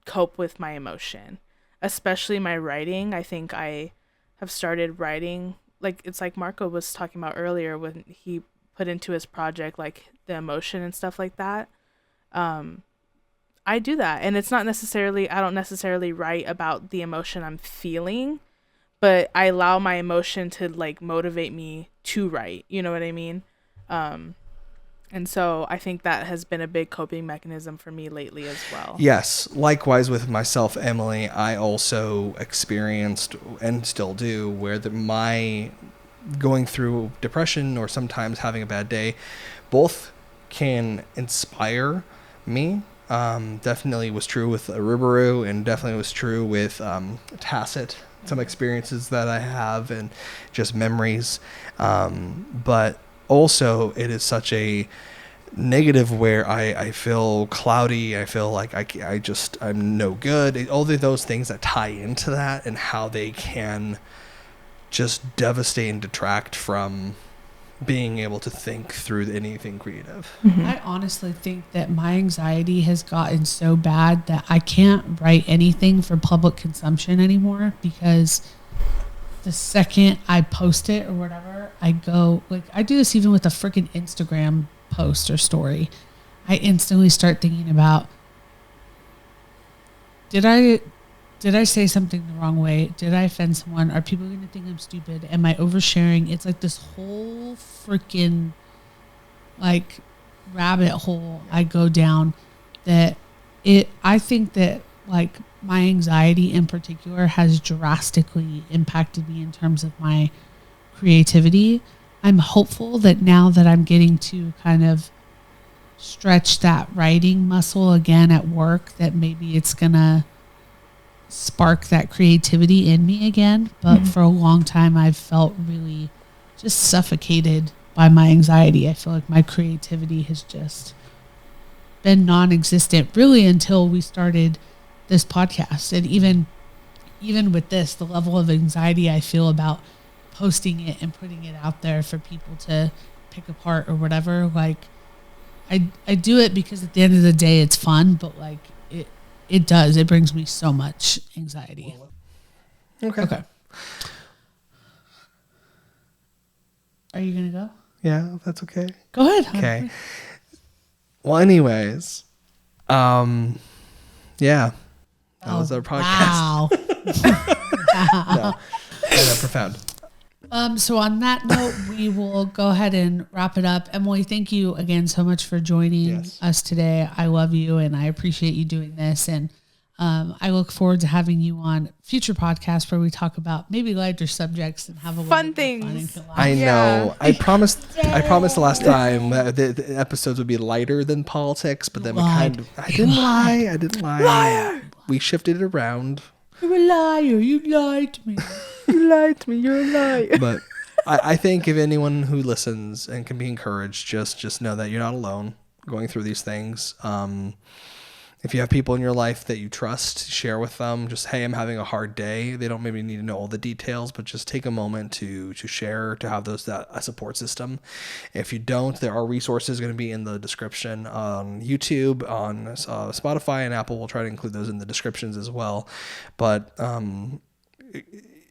S3: cope with my emotion, especially my writing. I think I have started writing, like it's like Marco was talking about earlier when he put into his project, like the emotion and stuff like that. I do that, and it's not necessarily, I don't necessarily write about the emotion I'm feeling, but I allow my emotion to like motivate me to write, you know what I mean? And so I think that has been a big coping mechanism for me lately as well.
S2: Yes. Likewise with myself, Emily, I also experienced and still do where my going through depression or sometimes having a bad day, both can inspire me. Definitely was true with Arubaru, and definitely was true with Tacit, some experiences that I have and just memories. But also it is such a negative where I feel cloudy. I feel like I'm no good. All of those things that tie into that and how they can just devastate and detract from being able to think through anything creative.
S1: Mm-hmm. I honestly think that my anxiety has gotten so bad that I can't write anything for public consumption anymore, because the second I post it or whatever, I go, like, I do this even with a freaking Instagram post or story. I instantly start thinking about, did I say something the wrong way? Did I offend someone? Are people going to think I'm stupid? Am I oversharing? It's like this whole freaking like rabbit hole I go down that I think that like my anxiety in particular has drastically impacted me in terms of my creativity. I'm hopeful that now that I'm getting to kind of stretch that writing muscle again at work, that maybe it's going to spark that creativity in me again. But for a long time I've felt really just suffocated by my anxiety. I feel like my creativity has just been non-existent really until we started this podcast. And even with this, the level of anxiety I feel about posting it and putting it out there for people to pick apart or whatever, like I do it because at the end of the day it's fun, but like it brings me so much anxiety. Okay. Are you gonna go?
S2: Yeah, that's okay.
S1: Go ahead.
S2: Okay. Well, anyways, yeah, that was our podcast.
S1: Wow.
S2: No, kind of profound.
S1: So on that note, we will go ahead and wrap it up. Emily, thank you again so much for joining us today. I love you and I appreciate you doing this. And I look forward to having you on future podcasts where we talk about maybe lighter subjects and have a
S3: fun things.
S2: I know. I promised the last time that the episodes would be lighter than politics, but then I didn't lie.
S3: Liar.
S2: We shifted it around.
S1: You're a liar. You lied to me.
S3: You lied to me. You're a liar.
S2: But I think if anyone who listens and can be encouraged, just know that you're not alone going through these things. If you have people in your life that you trust, share with them. Just, hey, I'm having a hard day. They don't maybe need to know all the details, but just take a moment to share, to have a support system. If you don't, there are resources going to be in the description on YouTube, on Spotify, and Apple. We'll try to include those in the descriptions as well. But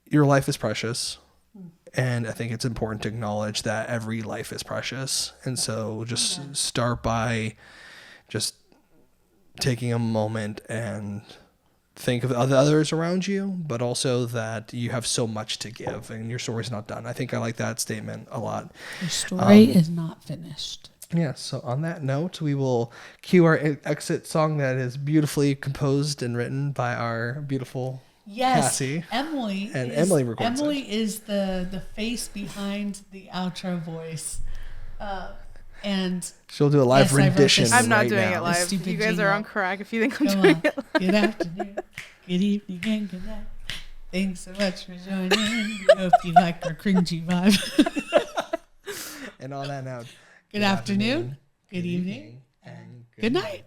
S2: your life is precious. And I think it's important to acknowledge that every life is precious. And so just start by just taking a moment and think of the others around you, but also that you have so much to give and your story's not done. I think I like that statement a lot.
S1: Your story is not finished.
S2: Yeah. So on that note, we will cue our exit song that is beautifully composed and written by our beautiful Cassie.
S1: Emily is the face behind the outro voice. And
S2: she'll do a live
S1: Yes, I wrote
S2: rendition.
S1: this.
S3: I'm not
S2: right
S3: doing
S2: now.
S3: it live.
S1: Stupid
S3: You guys
S1: jingle.
S3: are on crack if you think I'm
S1: Come
S3: doing
S1: on.
S3: it live.
S1: Good afternoon. Good evening and good night. Thanks so much for joining. We hope you like our cringy vibe.
S2: And on that note,
S1: Good afternoon. Good evening.
S2: and
S1: Good night.